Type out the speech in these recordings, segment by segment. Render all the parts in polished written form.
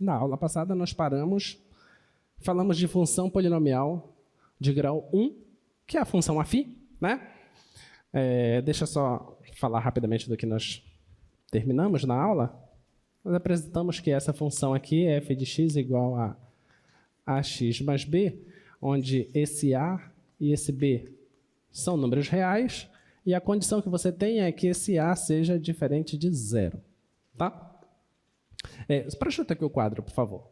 Na aula passada nós falamos de função polinomial de grau 1, que é a função afim, né? Deixa eu só falar rapidamente do que nós terminamos na aula. Nós apresentamos que essa função aqui, f de x igual a ax mais b, onde esse a e esse b são números reais, e a condição que você tem é que esse a seja diferente de zero. Tá? Presta aqui o quadro, por favor.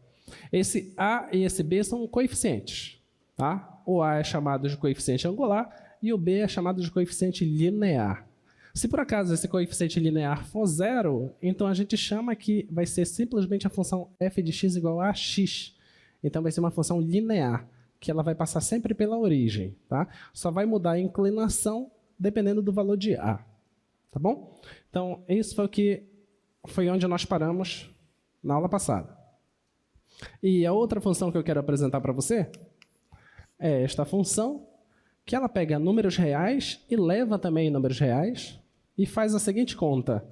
Esse a e esse b são coeficientes. Tá? O a é chamado de coeficiente angular e o b é chamado de coeficiente linear. Se por acaso esse coeficiente linear for zero, então a gente chama que vai ser simplesmente a função f de x igual a x. Então vai ser uma função linear, que ela vai passar sempre pela origem. Tá? Só vai mudar a inclinação dependendo do valor de a. Tá bom? Então, isso foi onde nós paramos na aula passada. E a outra função que eu quero apresentar para você é esta função, que ela pega números reais e leva também números reais e faz a seguinte conta.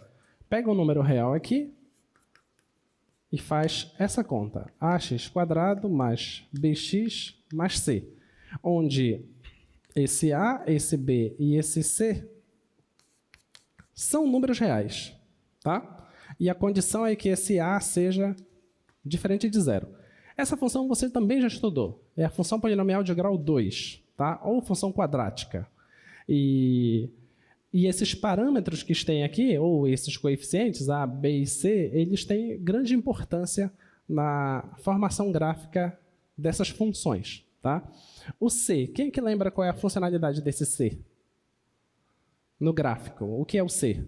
Pega um número real aqui e faz essa conta. ax² mais bx mais c, onde esse a, esse b e esse c são números reais. Tá? E a condição é que esse a seja diferente de zero. Essa função você também já estudou. É a função polinomial de grau 2, tá? Ou função quadrática. E esses parâmetros que têm aqui, ou esses coeficientes, a, b e c, eles têm grande importância na formação gráfica dessas funções. Tá? O c, quem que lembra qual é a funcionalidade desse c? No gráfico, o que é o c?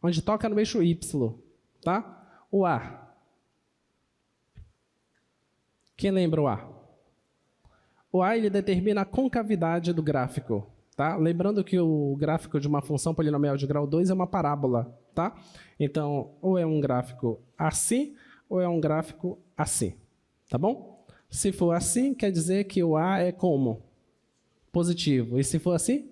Onde toca no eixo y. Tá? O a. Quem lembra o a? O a ele determina a concavidade do gráfico. Tá? Lembrando que o gráfico de uma função polinomial de grau 2 é uma parábola. Tá? Então, ou é um gráfico assim, ou é um gráfico assim. Tá bom? Se for assim, quer dizer que o a é como? Positivo. E se for assim,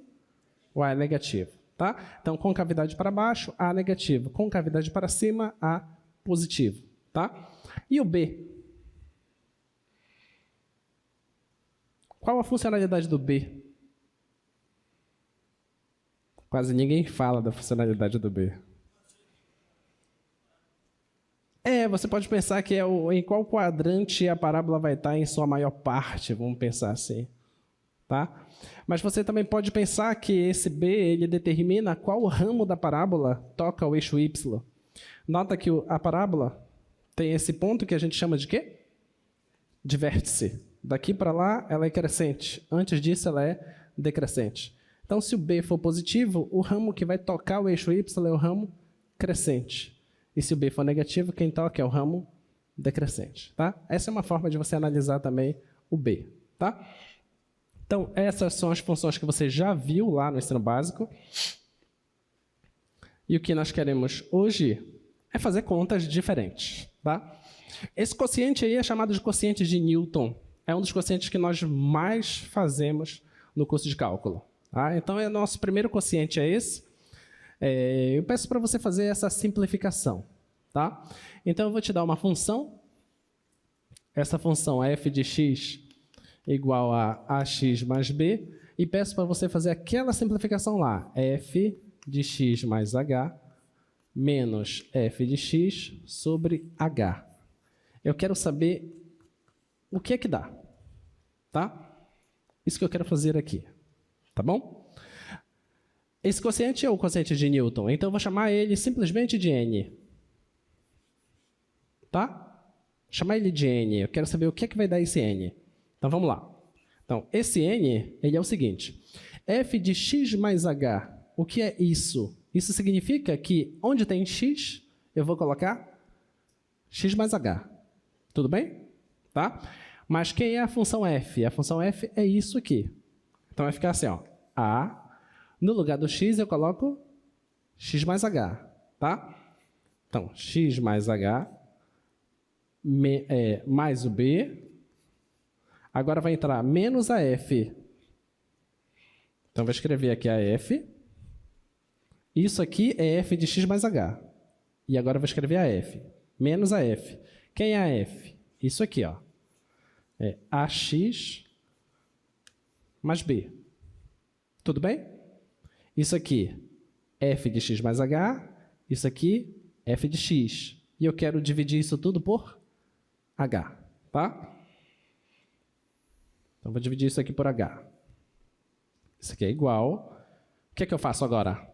o a é negativo. Tá? Então, concavidade para baixo, a negativo. Concavidade para cima, a positivo. Tá? E o b? Qual a funcionalidade do b? Quase ninguém fala da funcionalidade do b. Você pode pensar que em qual quadrante a parábola vai estar em sua maior parte, vamos pensar assim. Tá? Mas você também pode pensar que esse b ele determina qual ramo da parábola toca o eixo y. Nota que a parábola tem esse ponto que a gente chama de quê? De vértice. Daqui para lá ela é crescente, antes disso ela é decrescente. Então se o b for positivo, o ramo que vai tocar o eixo y é o ramo crescente. E se o b for negativo, quem toca é o ramo decrescente. Tá? Essa é uma forma de você analisar também o b. Tá? Então, essas são as funções que você já viu lá no ensino básico. E o que nós queremos hoje é fazer contas diferentes. Tá? Esse quociente aí é chamado de quociente de Newton. É um dos quocientes que nós mais fazemos no curso de cálculo. Tá? Então, o nosso primeiro quociente é esse. Eu peço para você fazer essa simplificação. Tá? Então, eu vou te dar uma função. Essa função é f de x igual a ax mais b. E peço para você fazer aquela simplificação lá. F de x mais h menos f de x sobre h. Eu quero saber o que é que dá. Tá? Isso que eu quero fazer aqui. Tá bom? Esse quociente é o quociente de Newton, então eu vou chamar ele simplesmente de n. Tá? Chamar ele de n. Eu quero saber o que é que vai dar esse n. Então vamos lá. Então, esse n ele é o seguinte. F de x mais h. O que é isso? Isso significa que onde tem x, eu vou colocar x mais h. Tudo bem? Tá? Mas quem é a função f? A função f é isso aqui. Então vai ficar assim, ó. A. No lugar do x eu coloco x mais h. Tá? Então, x mais h mais o b. Agora vai entrar menos a f. Então, vou escrever aqui a f. Isso aqui é f de x mais h. E agora eu vou escrever a f. Menos a f. Quem é a f? Isso aqui, ó. É ax mais b. Tudo bem? Isso aqui, f de x mais h. Isso aqui, f de x. E eu quero dividir isso tudo por h, tá? Então, vou dividir isso aqui por h. Isso aqui é igual. O que é que eu faço agora?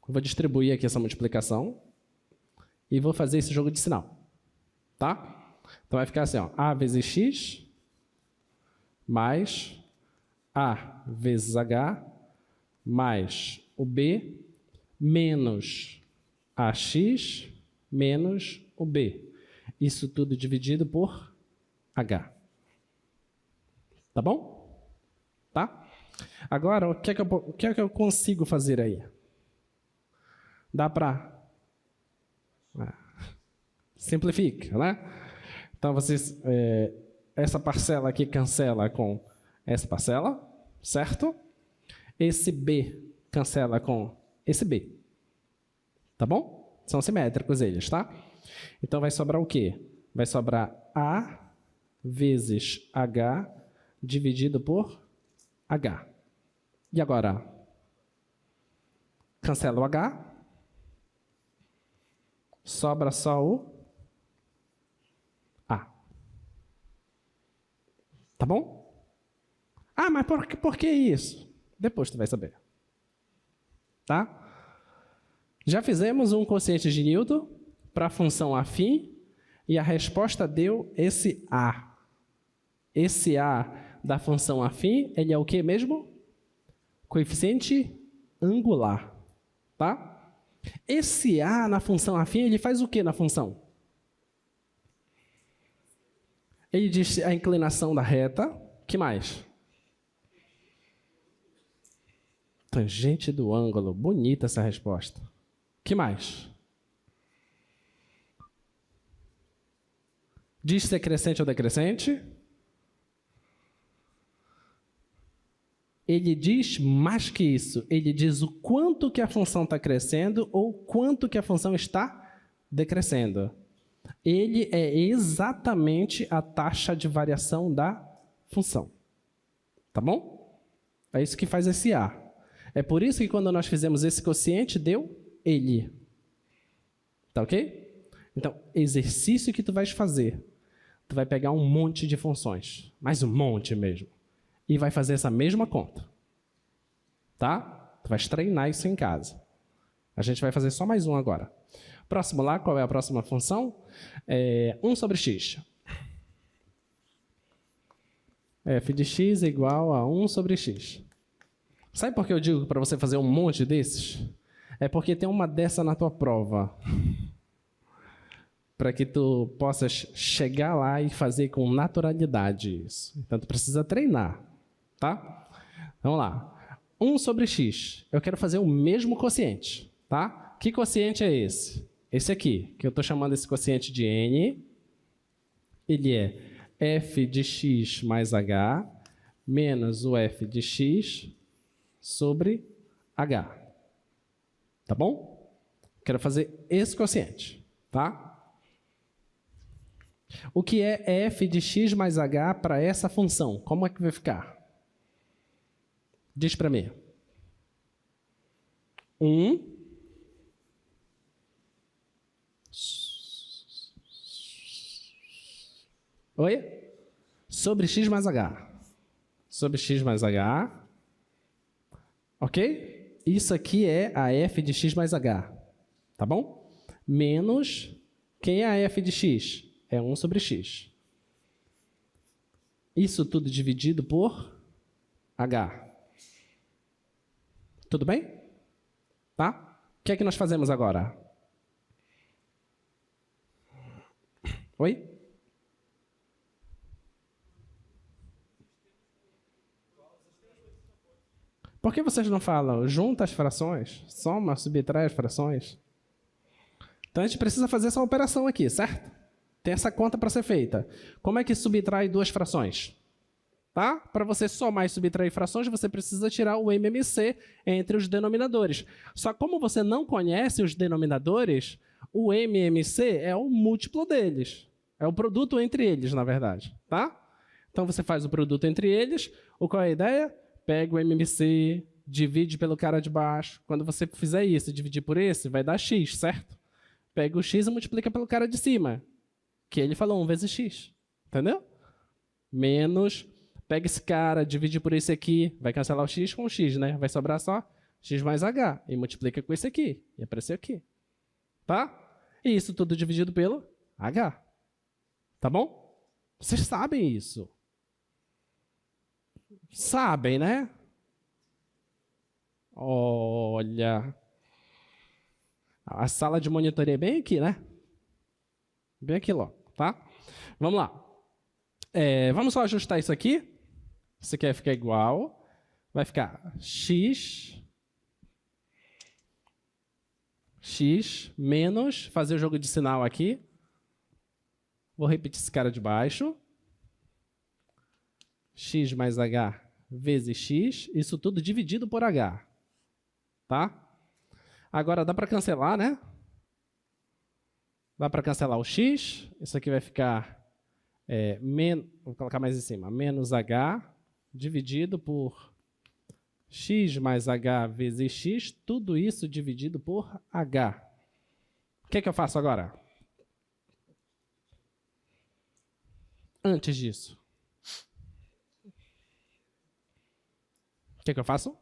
Eu vou distribuir aqui essa multiplicação e vou fazer esse jogo de sinal, tá? Então, vai ficar assim, ó, a vezes x mais a vezes h mais o b menos ax menos o b. Isso tudo dividido por h. Tá bom? Tá? Agora, o que é que eu consigo fazer aí? Dá para... simplifica, né? Então, vocês, essa parcela aqui cancela com essa parcela, certo? Esse b cancela com esse b. Tá bom? São simétricos eles, tá? Então, vai sobrar o quê? Vai sobrar a vezes h dividido por h. E agora? Cancela o h. Sobra só o a. Tá bom? Ah, mas por que isso? Depois tu vai saber. Tá? Já fizemos um quociente de Newton para a função afim e a resposta deu esse a. Esse a da função afim, ele é o que mesmo? Coeficiente angular. Tá? Esse a na função afim, ele faz o que na função? Ele diz a inclinação da reta. Que mais? Tangente do ângulo. Bonita essa resposta. Que mais? Diz se é crescente ou decrescente. Ele diz mais que isso. Ele diz o quanto que a função está crescendo ou quanto que a função está decrescendo. Ele é exatamente a taxa de variação da função. Tá bom? É isso que faz esse A. É por isso que quando nós fizemos esse quociente, deu ele. Tá ok? Então, exercício que tu vais fazer. Tu vai pegar um monte de funções. Mas um monte mesmo. E vai fazer essa mesma conta. Tá? Tu vais treinar isso em casa. A gente vai fazer só mais um agora. Próximo lá, qual é a próxima função? 1 sobre x. F de x é igual a 1 sobre x. Sabe por que eu digo para você fazer um monte desses? É porque tem uma dessa na tua prova. Para que tu possas chegar lá e fazer com naturalidade isso. Então, tu precisa treinar. Tá? Vamos lá. 1 sobre x. Eu quero fazer o mesmo quociente. Tá? Que quociente é esse? Esse aqui, que eu estou chamando esse quociente de n. Ele é f de x mais h menos o f de x sobre h. Tá bom? Quero fazer esse quociente. Tá? O que é f de x mais h para essa função? Como é que vai ficar? Diz para mim. 1 Oi? Sobre x mais h. Sobre x mais h. Ok? Isso aqui é a f de x mais h. Tá bom? Menos, quem é a f de x? É 1 sobre x. Isso tudo dividido por h. Tudo bem? Tá? O que é que nós fazemos agora? Oi? Por que vocês não falam junta as frações, soma, subtrai as frações? Então a gente precisa fazer essa operação aqui, certo? Tem essa conta para ser feita. Como é que subtrai duas frações? Tá? Para você somar e subtrair frações, você precisa tirar o MMC entre os denominadores. Só como você não conhece os denominadores, o MMC é o múltiplo deles. É o produto entre eles, na verdade. Tá? Então, você faz o produto entre eles. Qual é a ideia? Pega o MMC, divide pelo cara de baixo. Quando você fizer isso e dividir por esse, vai dar x, certo? Pega o x e multiplica pelo cara de cima, que ele falou 1 vezes x. Entendeu? Menos... Pega esse cara, divide por esse aqui, vai cancelar o x com o x, né? Vai sobrar só x mais h. E multiplica com esse aqui. E apareceu aqui. Tá? E isso tudo dividido pelo h. Tá bom? Vocês sabem isso. Sabem, né? Olha. A sala de monitoria é bem aqui, né? Bem aqui logo, tá? Vamos lá. Vamos só ajustar isso aqui. Isso aqui vai ficar igual. Vai ficar x menos, fazer o jogo de sinal aqui. Vou repetir esse cara de baixo. X mais h vezes x. Isso tudo dividido por h. Tá? Agora dá para cancelar, né? Dá para cancelar o x. Isso aqui vai ficar... vou colocar mais em cima. Menos h dividido por x mais h vezes x. Tudo isso dividido por h. O que eu faço agora? Antes disso. O que eu faço?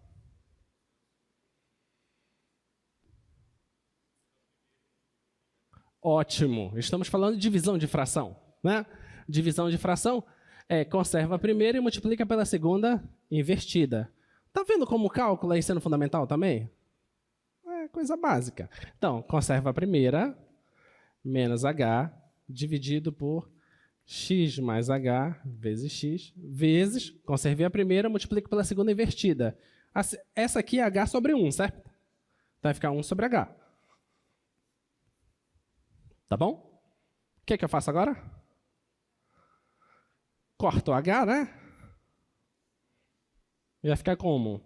Ótimo. Estamos falando de divisão de fração, né? Divisão de fração conserva a primeira e multiplica pela segunda invertida. Tá vendo como o cálculo é ensino fundamental também? É coisa básica. Então, conserva a primeira menos h dividido por x mais h vezes x, vezes, conservei a primeira, multiplico pela segunda invertida. Essa aqui é h sobre 1, certo? Então vai ficar 1 sobre h. Tá bom? O que eu faço agora? Corto o h, né? E vai ficar como?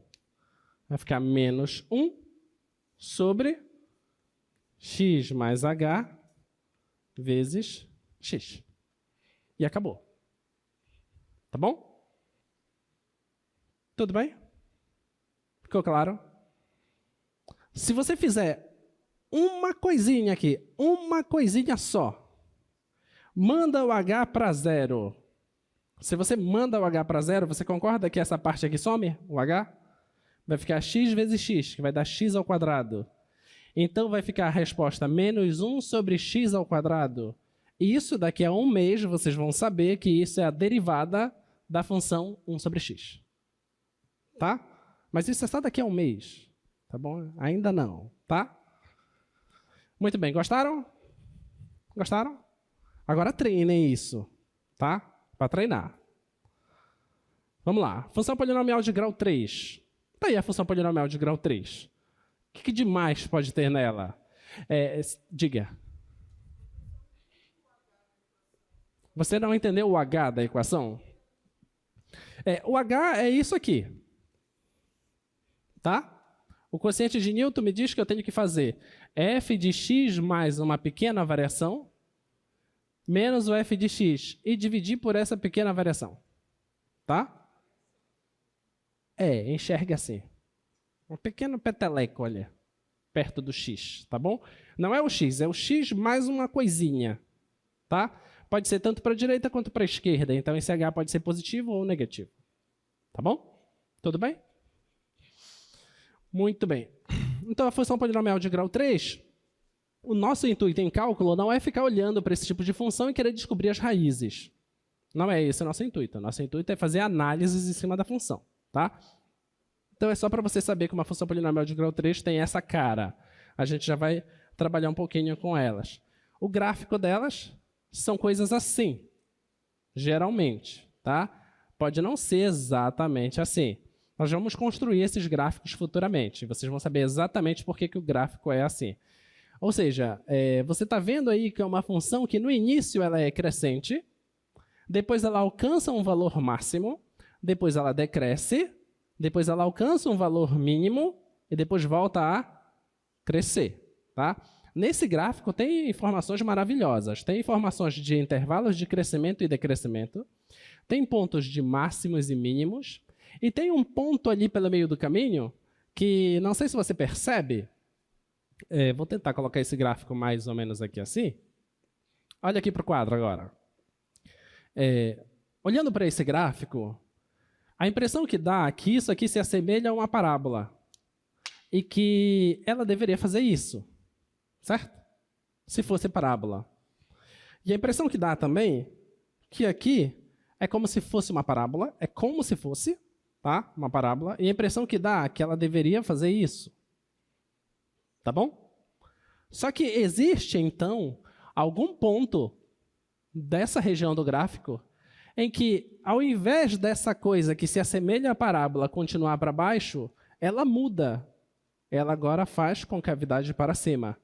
Vai ficar menos 1 sobre x mais h vezes x. E acabou. Tá bom? Tudo bem? Ficou claro? Se você fizer uma coisinha aqui, uma coisinha só, manda o h para zero. Se você manda o h para zero, você concorda que essa parte aqui some, o h? Vai ficar x vezes x, que vai dar x ao quadrado. Então, vai ficar a resposta menos 1 sobre x ao quadrado. E isso, daqui a um mês, vocês vão saber que isso é a derivada da função 1 sobre x. Tá? Mas isso é só daqui a um mês. Tá bom? Ainda não. Tá? Muito bem. Gostaram? Gostaram? Agora treinem isso. Tá? Para treinar. Vamos lá. Função polinomial de grau 3. Tá aí a função polinomial de grau 3. O que de mais pode ter nela? Diga. Você não entendeu o h da equação? O h é isso aqui. Tá? O quociente de Newton me diz que eu tenho que fazer f de x mais uma pequena variação menos o f de x e dividir por essa pequena variação. Tá? Enxergue assim. Um pequeno peteleco, olha, perto do x, tá bom? Não é o x, é o x mais uma coisinha, tá? Pode ser tanto para a direita quanto para a esquerda, então esse h pode ser positivo ou negativo. Tá bom? Tudo bem? Muito bem. Então, a função polinomial de grau 3, o nosso intuito em cálculo não é ficar olhando para esse tipo de função e querer descobrir as raízes. Não é esse o nosso intuito. O nosso intuito é fazer análises em cima da função, tá? Então, é só para você saber que uma função polinomial de grau 3 tem essa cara. A gente já vai trabalhar um pouquinho com elas. O gráfico delas são coisas assim, geralmente, tá? Pode não ser exatamente assim. Nós vamos construir esses gráficos futuramente. Vocês vão saber exatamente por que o gráfico é assim. Ou seja, você está vendo aí que é uma função que no início ela é crescente, depois ela alcança um valor máximo, depois ela decresce, depois ela alcança um valor mínimo e depois volta a crescer. Tá? Nesse gráfico tem informações maravilhosas. Tem informações de intervalos de crescimento e decrescimento, tem pontos de máximos e mínimos, e tem um ponto ali pelo meio do caminho que, não sei se você percebe, vou tentar colocar esse gráfico mais ou menos aqui assim. Olha aqui para o quadro agora. Olhando para esse gráfico, a impressão que dá é que isso aqui se assemelha a uma parábola e que ela deveria fazer isso, certo? Se fosse parábola. E a impressão que dá também que aqui é como se fosse uma parábola, é como se fosse, tá? Uma parábola, e a impressão que dá é que ela deveria fazer isso. Tá bom? Só que existe, então, algum ponto dessa região do gráfico em que, ao invés dessa coisa que se assemelha à parábola continuar para baixo, ela muda. Ela agora faz concavidade para cima.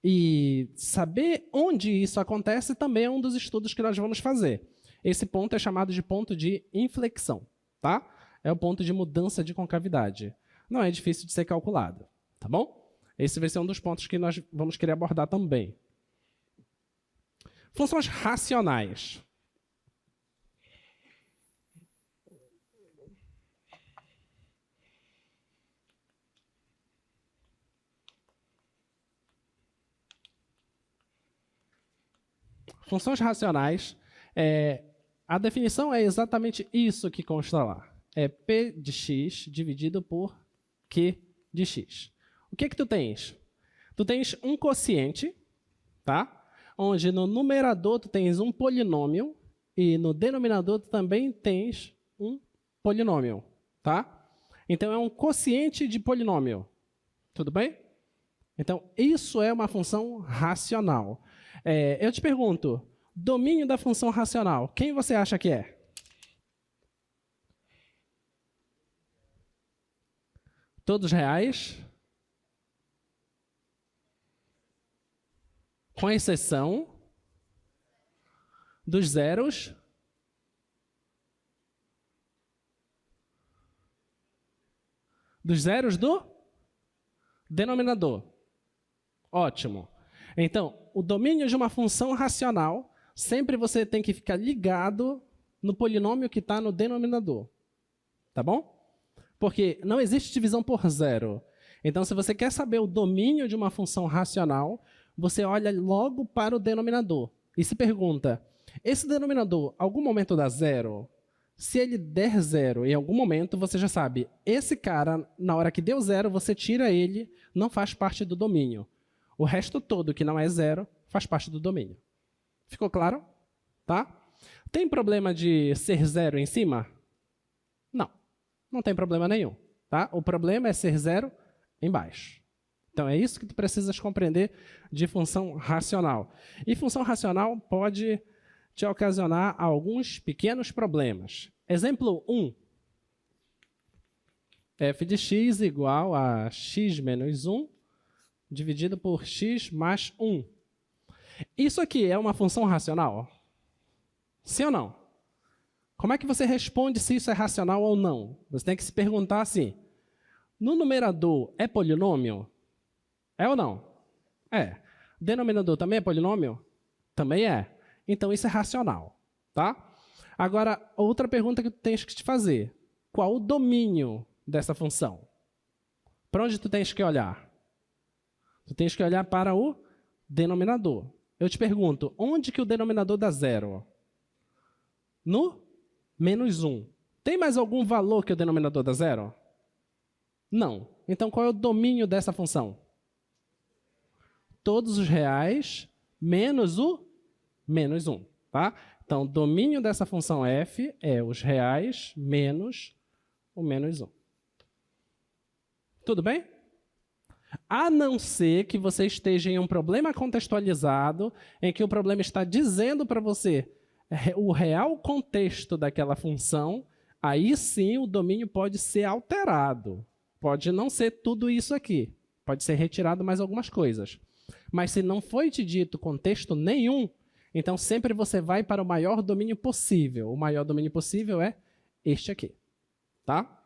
E saber onde isso acontece também é um dos estudos que nós vamos fazer. Esse ponto é chamado de ponto de inflexão, tá? É o ponto de mudança de concavidade. Não é difícil de ser calculado, tá bom? Esse vai ser um dos pontos que nós vamos querer abordar também. Funções racionais. Funções racionais, a definição é exatamente isso que consta lá. É P de x dividido por Q de x. O que tu tens? Tu tens um quociente, tá? Onde no numerador tu tens um polinômio e no denominador tu também tens um polinômio, tá? Então é um quociente de polinômio. Tudo bem? Então isso é uma função racional. Eu te pergunto, domínio da função racional, quem você acha que é? Todos reais? Com exceção dos zeros. Dos zeros do denominador. Ótimo. Então, o domínio de uma função racional, sempre você tem que ficar ligado no polinômio que está no denominador. Tá bom? Porque não existe divisão por zero. Então, se você quer saber o domínio de uma função racional, você olha logo para o denominador e se pergunta, esse denominador, algum momento dá zero? Se ele der zero em algum momento, você já sabe, esse cara, na hora que deu zero, você tira ele, não faz parte do domínio. O resto todo, que não é zero, faz parte do domínio. Ficou claro? Tá? Tem problema de ser zero em cima? Não. Não tem problema nenhum. Tá? O problema é ser zero embaixo. Então, é isso que tu precisas compreender de função racional. E função racional pode te ocasionar alguns pequenos problemas. Exemplo 1. F de x igual a x menos 1 dividido por x mais 1. Isso aqui é uma função racional? Sim ou não? Como é que você responde se isso é racional ou não? Você tem que se perguntar assim, no numerador é polinômio? É ou não? É. Denominador também é polinômio? Também é. Então isso é racional, tá? Agora, outra pergunta que tu tens que te fazer. Qual o domínio dessa função? Para onde tu tens que olhar? Tu tens que olhar para o denominador. Eu te pergunto, onde que o denominador dá zero? No menos 1. Tem mais algum valor que o denominador dá zero? Não. Então, qual é o domínio dessa função? Todos os reais menos o menos 1. Tá? Então, o domínio dessa função f é os reais menos o menos 1. Tudo bem? A não ser que você esteja em um problema contextualizado, em que o problema está dizendo para você o real contexto daquela função, aí sim o domínio pode ser alterado. Pode não ser tudo isso aqui. Pode ser retirado mais algumas coisas. Mas se não foi te dito contexto nenhum, então sempre você vai para o maior domínio possível. O maior domínio possível é este aqui. Tá?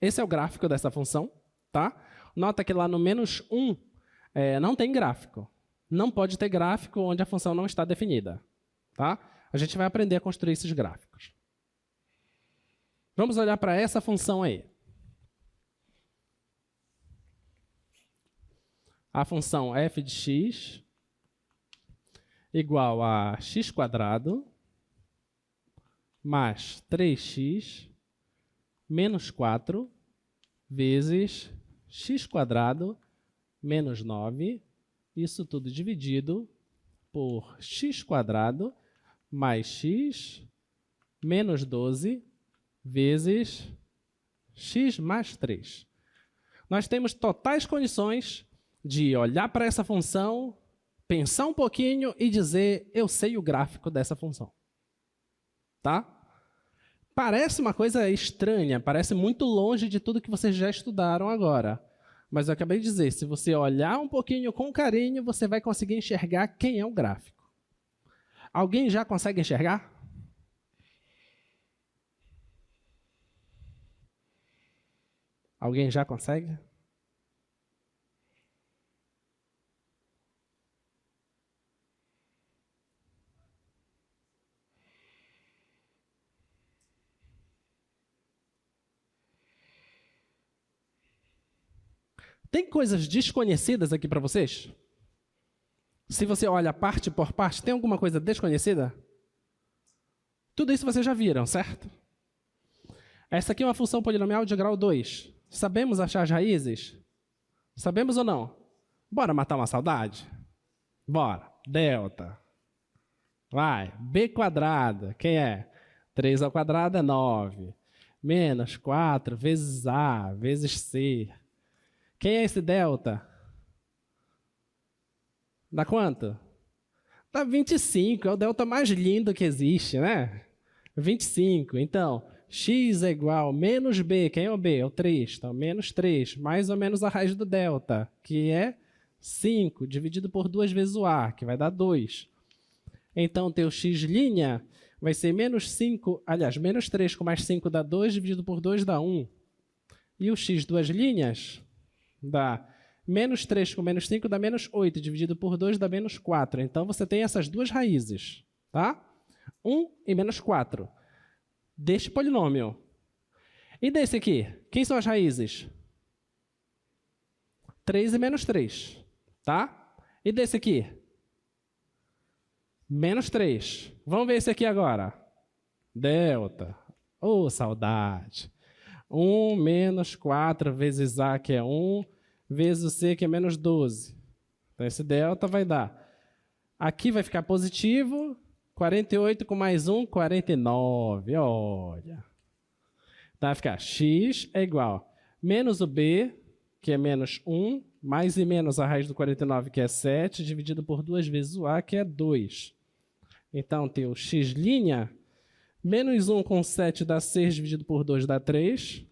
Esse é o gráfico dessa função. Tá? Nota que lá no menos 1 não tem gráfico. Não pode ter gráfico onde a função não está definida. Tá? A gente vai aprender a construir esses gráficos. Vamos olhar para essa função aí. A função f de x igual a x² mais 3x menos 4 vezes x² menos 9, isso tudo dividido por x² mais x menos 12 vezes x mais 3. Nós temos totais condições de olhar para essa função, pensar um pouquinho e dizer, eu sei o gráfico dessa função. Tá? Parece uma coisa estranha, parece muito longe de tudo que vocês já estudaram agora. Mas eu acabei de dizer, se você olhar um pouquinho com carinho, você vai conseguir enxergar quem é o gráfico. Alguém já consegue enxergar? Alguém já consegue? Tem coisas desconhecidas aqui para vocês? Se você olha parte por parte, tem alguma coisa desconhecida? Tudo isso vocês já viram, certo? Essa aqui é uma função polinomial de grau 2. Sabemos achar as raízes? Sabemos ou não? Bora matar uma saudade? Bora. Delta. Vai. B². Quem é? 3² é 9. Menos 4 vezes A vezes C. Quem é esse delta? Dá quanto? Dá 25, é o delta mais lindo que existe, né? 25. Então, x é igual a menos b. Quem é o b? É o 3. Então, menos 3, mais ou menos a raiz do delta, que é 5, dividido por 2 vezes o a, que vai dar 2. Então, teu x' vai ser menos 5, aliás, menos 3 com mais 5 dá 2, dividido por 2 dá 1. E o x duas linhas dá menos 3 com menos 5 dá menos 8, dividido por 2 dá menos 4. Então, você tem essas duas raízes, tá? 1 e menos 4, deste polinômio. E desse aqui? Quem são as raízes? 3 e menos 3, tá? E desse aqui? Menos 3. Vamos ver esse aqui agora. Delta. Oh, saudade. 1 menos 4 vezes A, que é 1, vezes o C, que é menos 12. Então, esse delta vai dar. Aqui vai ficar positivo. 48 com mais 1, 49. Olha. Então, vai ficar x é igual menos o b, que é menos 1, mais e menos a raiz do 49, que é 7, dividido por 2 vezes o a, que é 2. Então, tem o x', menos 1 com 7 dá 6, dividido por 2 dá 3.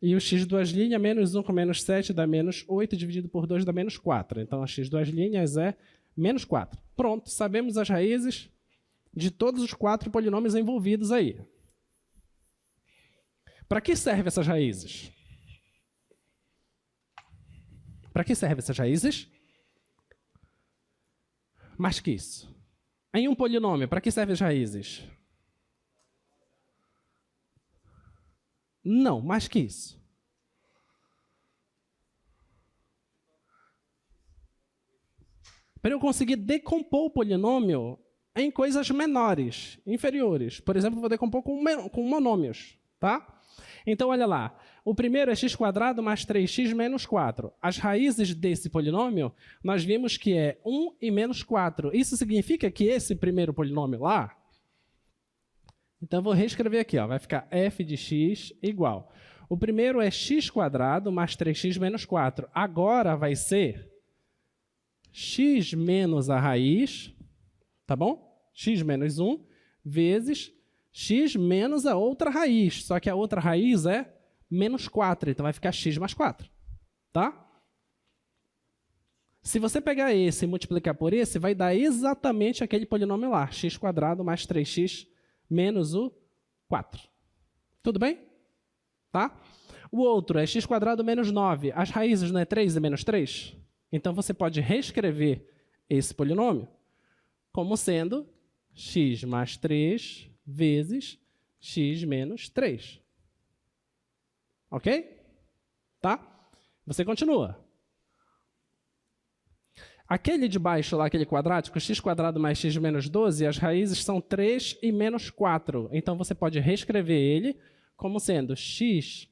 E o x duas linhas, menos 1 com menos 7 dá menos 8, dividido por 2 dá menos 4. Então, a x duas linhas é menos 4. Pronto, sabemos as raízes de todos os 4 polinômios envolvidos aí. Para que servem essas raízes? Para que servem essas raízes? Mais que isso. Em um polinômio, para que servem as raízes? Não, mais que isso. Para eu conseguir decompor o polinômio em coisas menores, inferiores. Por exemplo, vou decompor com monômios, tá? Então, olha lá. O primeiro é x² mais 3x menos 4. As raízes desse polinômio, nós vimos que é 1 e menos 4. Isso significa que esse primeiro polinômio lá... Então, eu vou reescrever aqui. Ó, vai ficar f de x igual. O primeiro é x² mais 3x menos 4. Agora vai ser x menos a raiz, tá bom? X menos 1 vezes x menos a outra raiz. Só que a outra raiz é menos 4. Então, vai ficar x mais 4. Tá? Se você pegar esse e multiplicar por esse, vai dar exatamente aquele polinômio lá, x² mais 3x menos o 4. Tudo bem? Tá? O outro é x² menos 9. As raízes não é 3 e menos 3? Então, você pode reescrever esse polinômio como sendo x mais 3 vezes x menos 3. Ok? Tá? Você continua. Aquele de baixo lá, aquele quadrático, x² mais x menos 12, as raízes são 3 e menos 4. Então, você pode reescrever ele como sendo x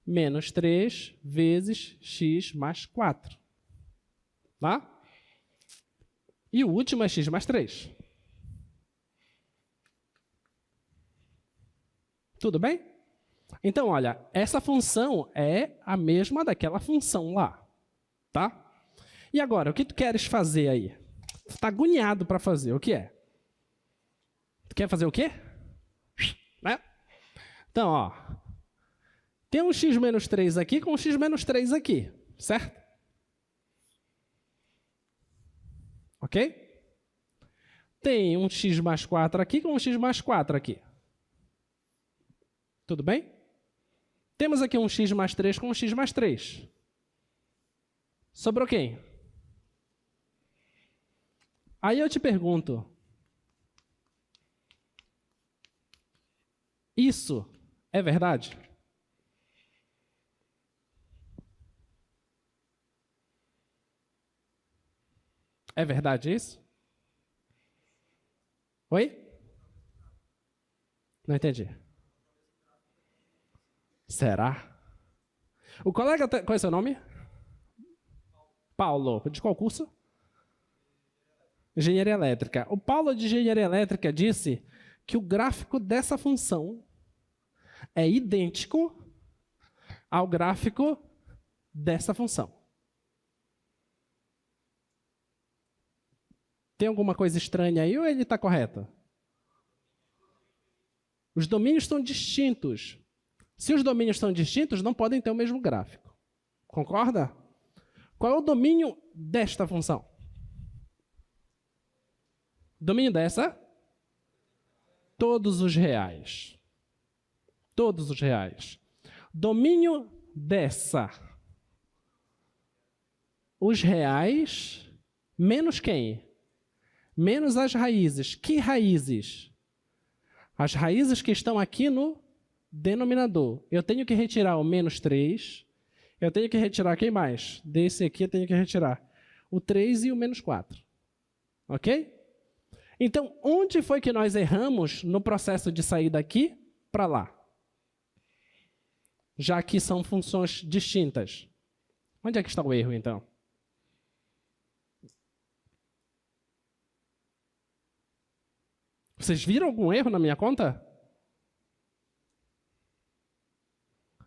menos 3 vezes x mais 4. Tá? E o último é x mais 3. Tudo bem? Então, olha, essa função é a mesma daquela função lá. Tá? E agora, o que tu queres fazer aí? Tu está agoniado para fazer, o que é? Tu quer fazer o quê? Né? Então, ó, tem um x menos 3 aqui com um x menos 3 aqui, certo? Ok? Tem um x mais 4 aqui com um x mais 4 aqui. Tudo bem? Temos aqui um x mais 3 com um x mais 3. Sobrou quem? Aí eu te pergunto, isso é verdade? É verdade isso? Oi? Não entendi. Será? O colega, qual é o seu nome? Paulo. De qual curso? Engenharia elétrica. O Paulo de engenharia elétrica disse que o gráfico dessa função é idêntico ao gráfico dessa função. Tem alguma coisa estranha aí ou ele está correto? Os domínios estão distintos. Se os domínios são distintos, não podem ter o mesmo gráfico. Concorda? Qual é o domínio desta função? Domínio dessa? Todos os reais. Todos os reais. Domínio dessa? Os reais menos quem? Menos as raízes. Que raízes? As raízes que estão aqui no denominador. Eu tenho que retirar o menos 3. Eu tenho que retirar quem mais? Desse aqui eu tenho que retirar o 3 e o menos 4. Ok? Então, onde foi que nós erramos no processo de sair daqui para lá? Já que são funções distintas. Onde é que está o erro, então? Vocês viram algum erro na minha conta?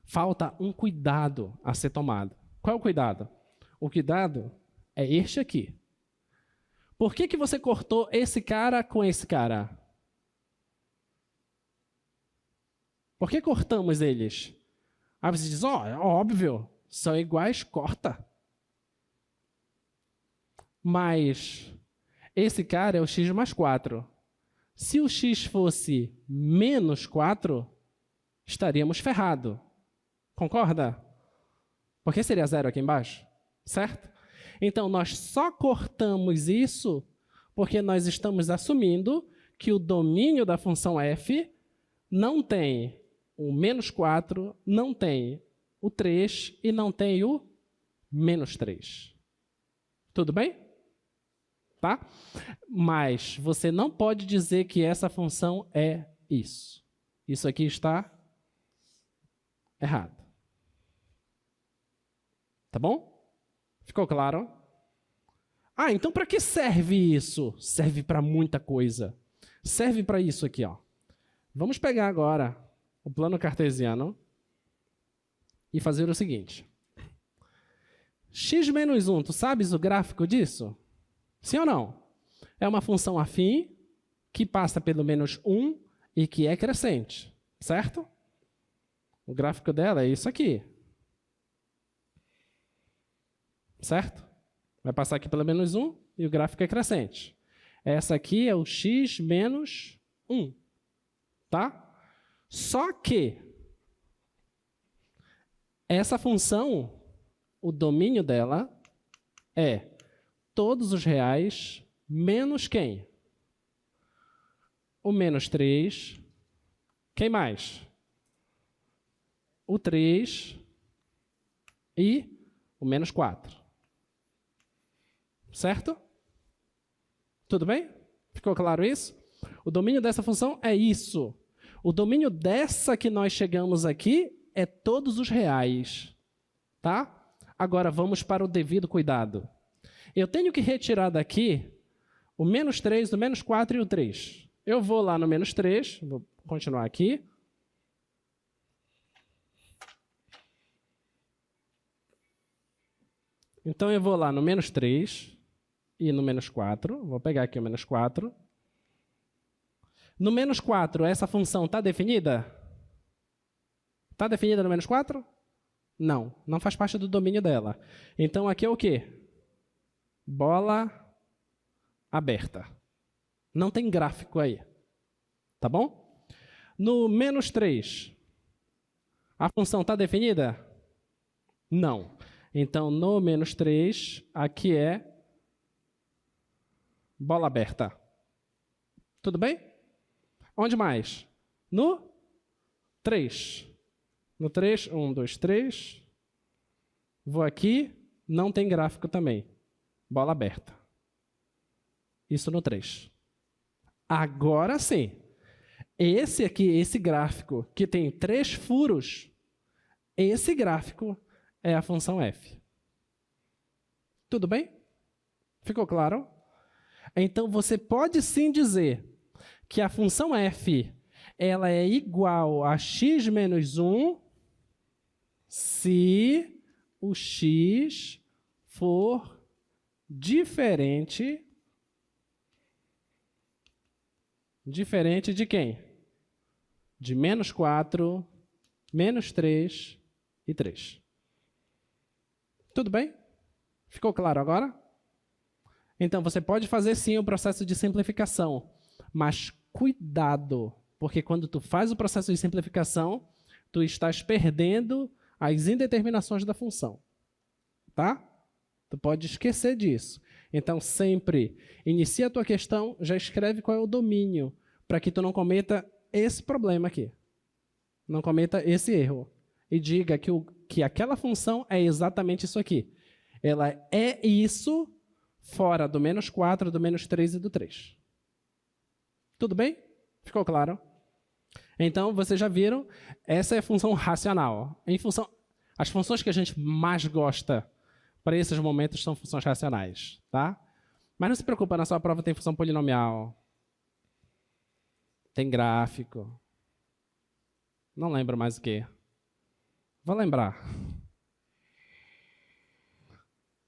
Falta um cuidado a ser tomado. Qual é o cuidado? O cuidado é este aqui. Por que você cortou esse cara com esse cara? Por que cortamos eles? Aí você diz, é óbvio, são iguais, corta. Mas esse cara é o x mais 4. Se o x fosse menos 4, estaríamos ferrados. Concorda? Porque seria 0 aqui embaixo, certo? Então, nós só cortamos isso porque nós estamos assumindo que o domínio da função f não tem o menos 4, não tem o 3 e não tem o menos 3. Tudo bem? Tá? Mas você não pode dizer que essa função é isso. Isso aqui está errado. Tá bom? Ficou claro? Ah, então para que serve isso? Serve para muita coisa. Serve para isso aqui, ó. Vamos pegar agora o plano cartesiano e fazer o seguinte. X menos 1, tu sabes o gráfico disso? Sim ou não? É uma função afim que passa pelo menos 1 e que é crescente, certo? O gráfico dela é isso aqui. Certo? Vai passar aqui pela menos 1 e o gráfico é crescente. Essa aqui é o x menos 1. Tá? Só que essa função, o domínio dela é todos os reais menos quem? O menos 3. Quem mais? O 3 e o menos 4. Certo? Tudo bem? Ficou claro isso? O domínio dessa função é isso. O domínio dessa que nós chegamos aqui é todos os reais. Tá? Agora vamos para o devido cuidado. Eu tenho que retirar daqui o menos 3, o menos 4 e o 3. Eu vou lá no menos 3, vou continuar aqui. Então eu vou lá no menos 3 e no menos 4. Vou pegar aqui o menos 4. No menos 4, essa função está definida? Está definida no menos 4? Não, não faz parte do domínio dela. Então aqui é o quê? Bola aberta. Não tem gráfico aí. Tá bom? No menos 3, a função está definida? Não. Então, no menos 3, aqui é bola aberta. Tudo bem? Onde mais? No 3. No 3, 1, 2, 3. Vou aqui, não tem gráfico também. Bola aberta. Isso no 3. Agora sim. Esse aqui, esse gráfico que tem 3 furos, esse gráfico é a função f. Tudo bem? Ficou claro? Então, você pode sim dizer que a função f ela é igual a x menos 1 se o x for diferente de quem? De menos 4, menos 3 e 3. Tudo bem? Ficou claro agora? Então, você pode fazer sim o processo de simplificação, mas cuidado, porque quando tu faz o processo de simplificação, tu estás perdendo as indeterminações da função. Tá? Tu pode esquecer disso. Então, sempre inicia a tua questão, já escreve qual é o domínio, para que tu não cometa esse problema aqui. Não cometa esse erro. E diga que aquela função é exatamente isso aqui. Ela é isso fora do menos 4, do menos 3 e do 3. Tudo bem? Ficou claro? Então, vocês já viram, essa é a função racional. As funções que a gente mais gosta para esses momentos são funções racionais. Tá? Mas não se preocupa, na sua prova tem função polinomial. Tem gráfico. Não lembro mais o que. Vou lembrar.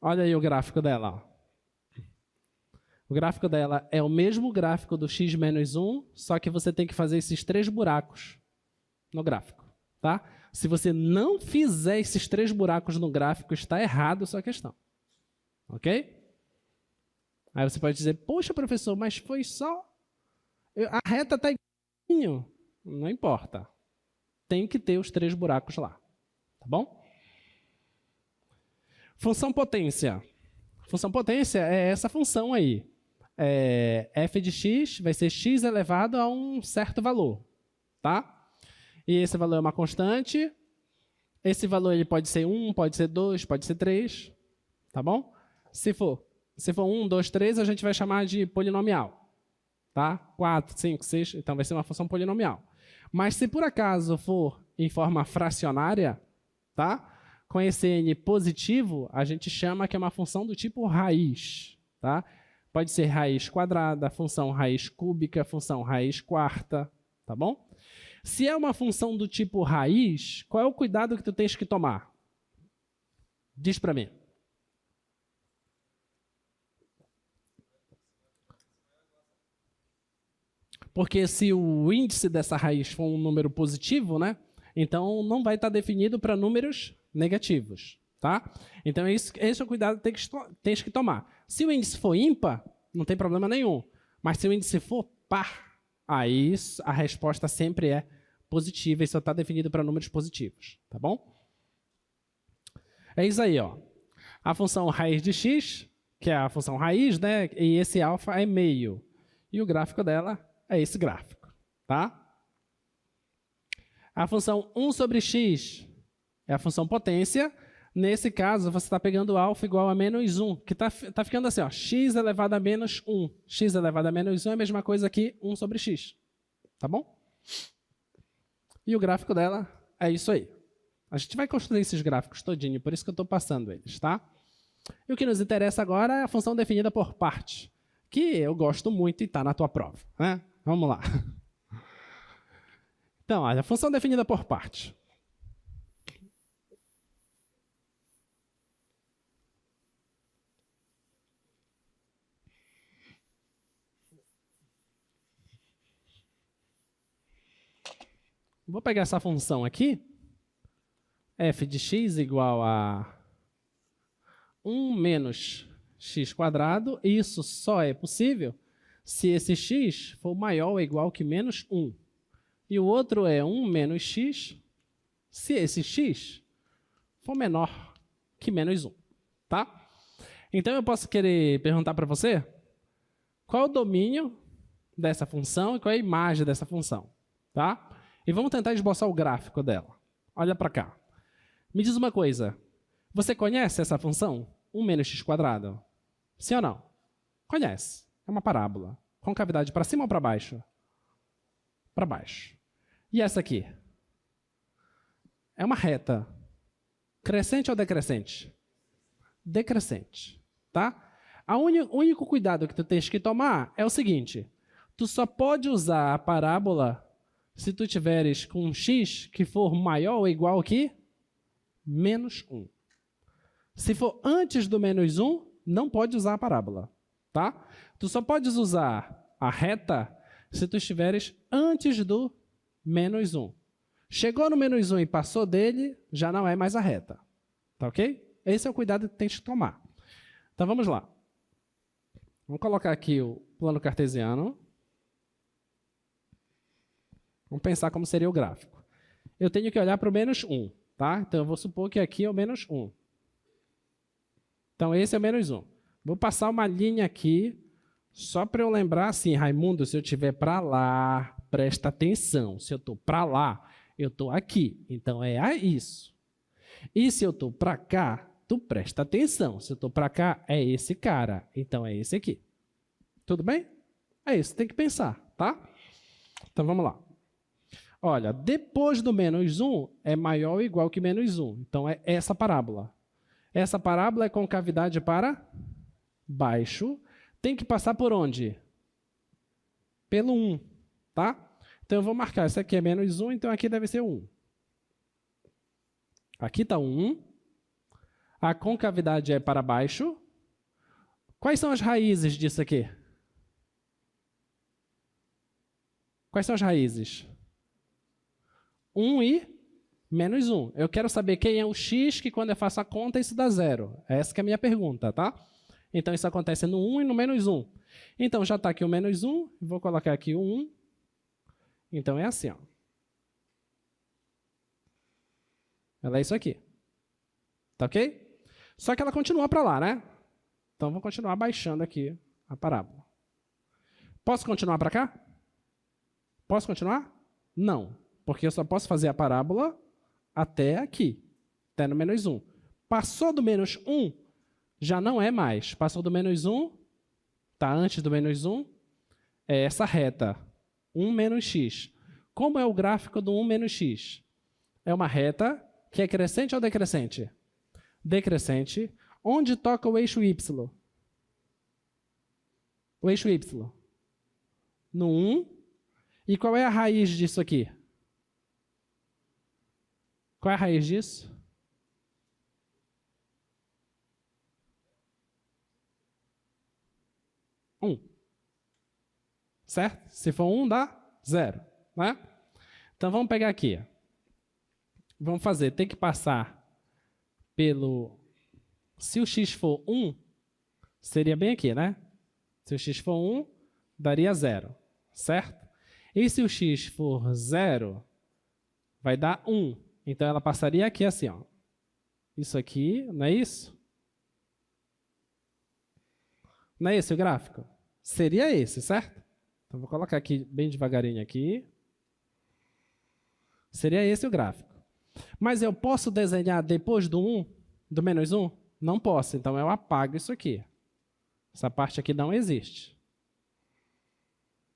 Olha aí o gráfico dela. Ó. O gráfico dela é o mesmo gráfico do x menos 1, só que você tem que fazer esses 3 buracos no gráfico. Tá? Se você não fizer esses 3 buracos no gráfico, está errado a sua questão. Ok? Aí você pode dizer, poxa, professor, mas foi só... A reta está igualzinho. Não importa. Tem que ter os 3 buracos lá. Tá bom? Função potência. Função potência é essa função aí. F de x vai ser x elevado a um certo valor. Tá? E esse valor é uma constante. Esse valor ele pode ser 1, pode ser 2, pode ser 3. Tá bom? Se for 1, 2, 3, a gente vai chamar de polinomial. Tá? 4, 5, 6, então vai ser uma função polinomial. Mas se por acaso for em forma fracionária, tá? Com esse n positivo, a gente chama que é uma função do tipo raiz. Tá? Pode ser raiz quadrada, função raiz cúbica, função raiz quarta. Tá bom? Se é uma função do tipo raiz, qual é o cuidado que tu tens que tomar? Diz para mim. Porque se o índice dessa raiz for um número positivo, né, então não vai estar definido para números negativos. Tá? Então, esse é o cuidado que tens que tomar. Se o índice for ímpar, não tem problema nenhum. Mas se o índice for par, aí a resposta sempre é positiva e só está definido para números positivos. Tá bom? É isso aí, ó. A função raiz de x, que é a função raiz, né? E esse alfa é meio. E o gráfico dela é esse gráfico. Tá? A função 1 sobre x é a função potência. Nesse caso, você está pegando alfa igual a menos 1, que está ficando assim, ó, x elevado a menos 1. X elevado a menos 1 é a mesma coisa que 1 sobre x. Tá bom? E o gráfico dela é isso aí. A gente vai construir esses gráficos todinho, por isso que eu estou passando eles, tá? E o que nos interessa agora é a função definida por parte, que eu gosto muito e está na tua prova, né? Vamos lá. Então, a função definida por parte. Vou pegar essa função aqui, f de x igual a 1 menos x². Isso só é possível se esse x for maior ou igual que menos 1. E o outro é 1 menos x se esse x for menor que menos 1. Tá? Então, eu posso querer perguntar para você qual é o domínio dessa função e qual é a imagem dessa função. Tá? E vamos tentar esboçar o gráfico dela. Olha para cá. Me diz uma coisa. Você conhece essa função? 1 menos x²? Sim ou não? Conhece. É uma parábola. Concavidade para cima ou para baixo? Para baixo. E essa aqui? É uma reta. Crescente ou decrescente? Decrescente. Tá? O único cuidado que tu tens que tomar é o seguinte. Tu só pode usar a parábola se tu tiveres com um x que for maior ou igual que menos 1. Se for antes do menos 1, não pode usar a parábola. Tá? Tu só podes usar a reta se tu estiveres antes do menos 1. Chegou no menos 1 e passou dele, já não é mais a reta. Tá ok? Esse é o cuidado que tens que tomar. Então vamos lá. Vamos colocar aqui o plano cartesiano. Vamos pensar como seria o gráfico. Eu tenho que olhar para o menos 1. Tá? Então, eu vou supor que aqui é o menos 1. Então, esse é o menos 1. Vou passar uma linha aqui, só para eu lembrar assim, Raimundo, se eu estiver para lá, presta atenção. Se eu estou para lá, eu estou aqui. Então, é isso. E se eu estou para cá, tu presta atenção. Se eu estou para cá, é esse cara. Então, é esse aqui. Tudo bem? É isso, tem que pensar, tá? Então, vamos lá. Olha, depois do menos 1 é maior ou igual que menos 1. Então, é essa parábola. Essa parábola é concavidade para baixo. Tem que passar por onde? Pelo 1. Tá? Então, eu vou marcar. Esse aqui é menos 1, então aqui deve ser 1. Aqui está 1. A concavidade é para baixo. Quais são as raízes disso aqui? Quais são as raízes? 1 e menos 1. Eu quero saber quem é o x que quando eu faço a conta isso dá 0. Essa que é a minha pergunta, tá? Então isso acontece no 1 e no menos 1. Então já está aqui o menos 1, vou colocar aqui o 1. Então é assim, ó. Ela é isso aqui. Tá ok? Só que ela continua para lá, né? Então vou continuar baixando aqui a parábola. Posso continuar para cá? Posso continuar? Não. Porque eu só posso fazer a parábola até aqui, até no menos 1. Passou do menos 1, já não é mais. Passou do menos 1, está antes do menos 1, é essa reta, 1 menos x. Como é o gráfico do 1 menos x? É uma reta que é crescente ou decrescente? Decrescente. Onde toca o eixo y? O eixo y? No 1. E qual é a raiz disso aqui? Qual é a raiz disso? 1. Certo? Se for 1, dá 0. Né? Então, vamos pegar aqui. Vamos fazer. Tem que passar Se o x for 1, seria bem aqui, né? Se o x for 1, daria 0, certo? E se o x for 0, vai dar 1. Então, ela passaria aqui assim, ó. Isso aqui, não é isso? Não é esse o gráfico? Seria esse, certo? Então, vou colocar aqui bem devagarinho aqui. Seria esse o gráfico. Mas eu posso desenhar depois do 1, do menos 1? Não posso, então eu apago isso aqui. Essa parte aqui não existe.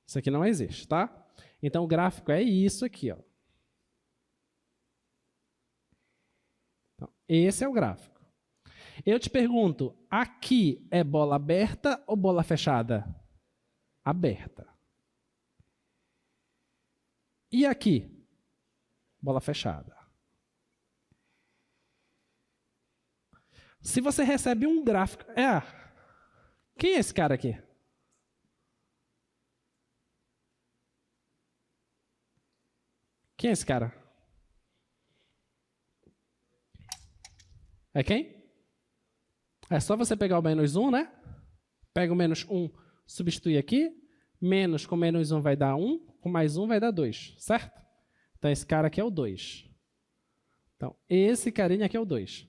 Isso aqui não existe, tá? Então, o gráfico é isso aqui, ó. Então, esse é o gráfico. Eu te pergunto, aqui é bola aberta ou bola fechada? Aberta. E aqui? Bola fechada. Se você recebe um gráfico... Quem é esse cara aqui? Quem é esse cara? É quem? É só você pegar o menos 1, né? Pega o menos 1, substitui aqui. Menos com menos 1 vai dar 1, com mais 1 vai dar 2, certo? Então, esse cara aqui é o 2. Então, esse carinha aqui é o 2.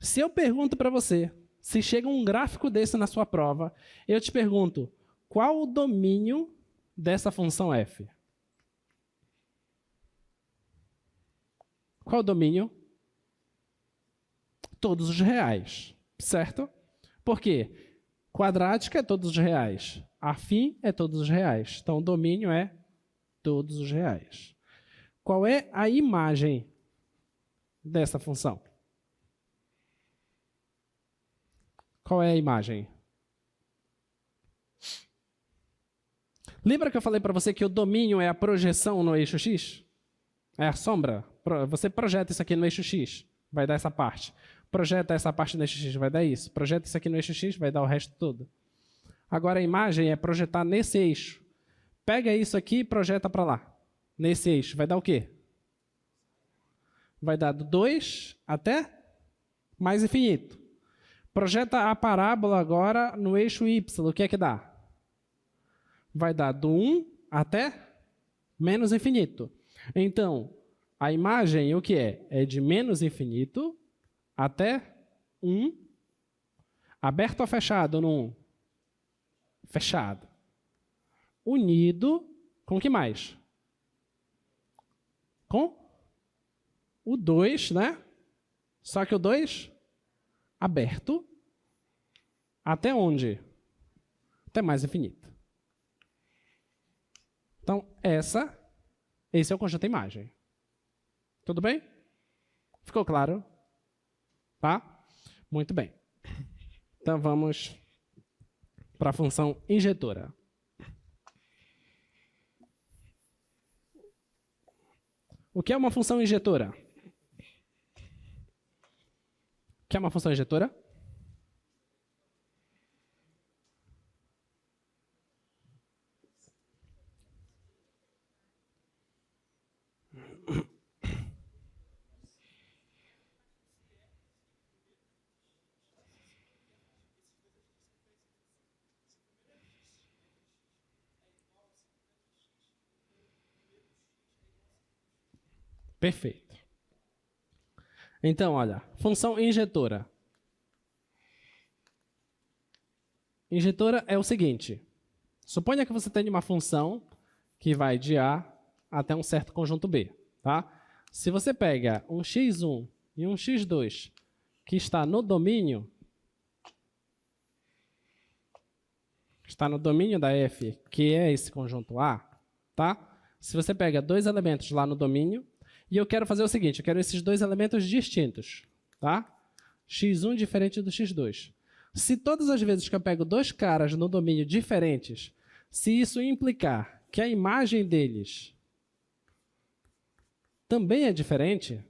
Se eu pergunto para você, se chega um gráfico desse na sua prova, eu te pergunto, qual o domínio dessa função f? Qual o domínio? Todos os reais, certo? Por quê? Quadrática é todos os reais. Afim é todos os reais. Então, o domínio é todos os reais. Qual é a imagem dessa função? Qual é a imagem? Lembra que eu falei para você que o domínio é a projeção no eixo x? É a sombra. Você projeta isso aqui no eixo x, vai dar essa parte. Projeta essa parte no eixo x, vai dar isso. Projeta isso aqui no eixo x, vai dar o resto todo. Agora, a imagem é projetar nesse eixo. Pega isso aqui e projeta para lá. Nesse eixo, vai dar o quê? Vai dar do 2 até mais infinito. Projeta a parábola agora no eixo y. O que é que dá? Vai dar do 1 até menos infinito. Então, a imagem o que é? É de menos infinito até 1. Aberto ou fechado no 1? Fechado. Unido com o que mais? Com o 2, né? Só que o 2 aberto até onde? Até mais infinito. Então, esse é o conjunto imagem. Tudo bem? Ficou claro? Tá? Muito bem. Então, vamos para a função injetora. O que é uma função injetora? O que é uma função injetora? Perfeito. Então, olha, função injetora. Injetora é o seguinte. Suponha que você tenha uma função que vai de A até um certo conjunto B. Tá? Se você pega um x1 e um x2 que está no domínio da f, que é esse conjunto A, tá? Se você pega dois elementos lá no domínio, e eu quero fazer o seguinte, eu quero esses dois elementos distintos, tá? x1 diferente do x2. Se todas as vezes que eu pego dois caras no domínio diferentes, se isso implicar que a imagem deles também é diferente,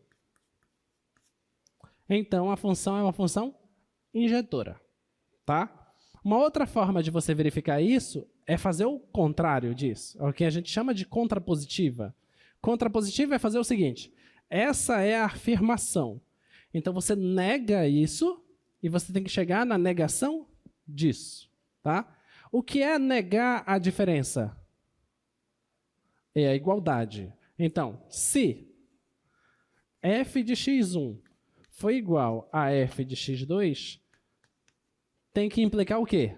então a função é uma função injetora, tá? Uma outra forma de você verificar isso é fazer o contrário disso, é o que a gente chama de contrapositiva. Contrapositiva é fazer o seguinte, essa é a afirmação. Então, você nega isso e você tem que chegar na negação disso. Tá? O que é negar a diferença? É a igualdade. Então, se f de x1 foi igual a f de x2, tem que implicar o quê?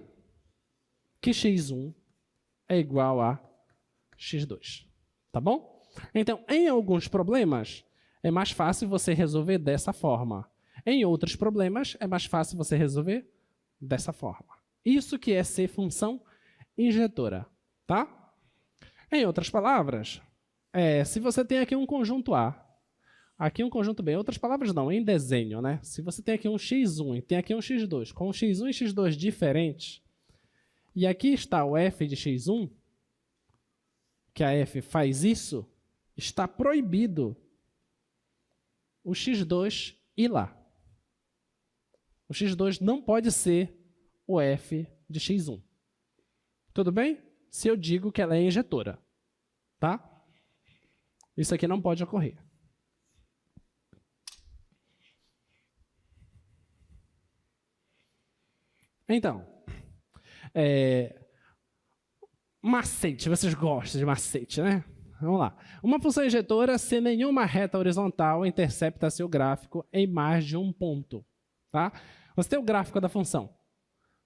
Que x1 é igual a x2. Tá bom? Então, em alguns problemas, é mais fácil você resolver dessa forma. Em outros problemas, é mais fácil você resolver dessa forma. Isso que é ser função injetora. Tá? Em outras palavras, se você tem aqui um conjunto A, aqui um conjunto B, em outras palavras não, em desenho, né? Se você tem aqui um x1 e tem aqui um x2, com x1 e x2 diferentes, e aqui está o f de x1, que a f faz isso, está proibido o x2 ir lá. O x2 não pode ser o f de x1. Tudo bem? Se eu digo que ela é injetora. Tá? Isso aqui não pode ocorrer. Então, macete, vocês gostam de macete, né? Vamos lá. Uma função injetora se nenhuma reta horizontal intercepta seu gráfico em mais de um ponto. Tá? Você tem o gráfico da função.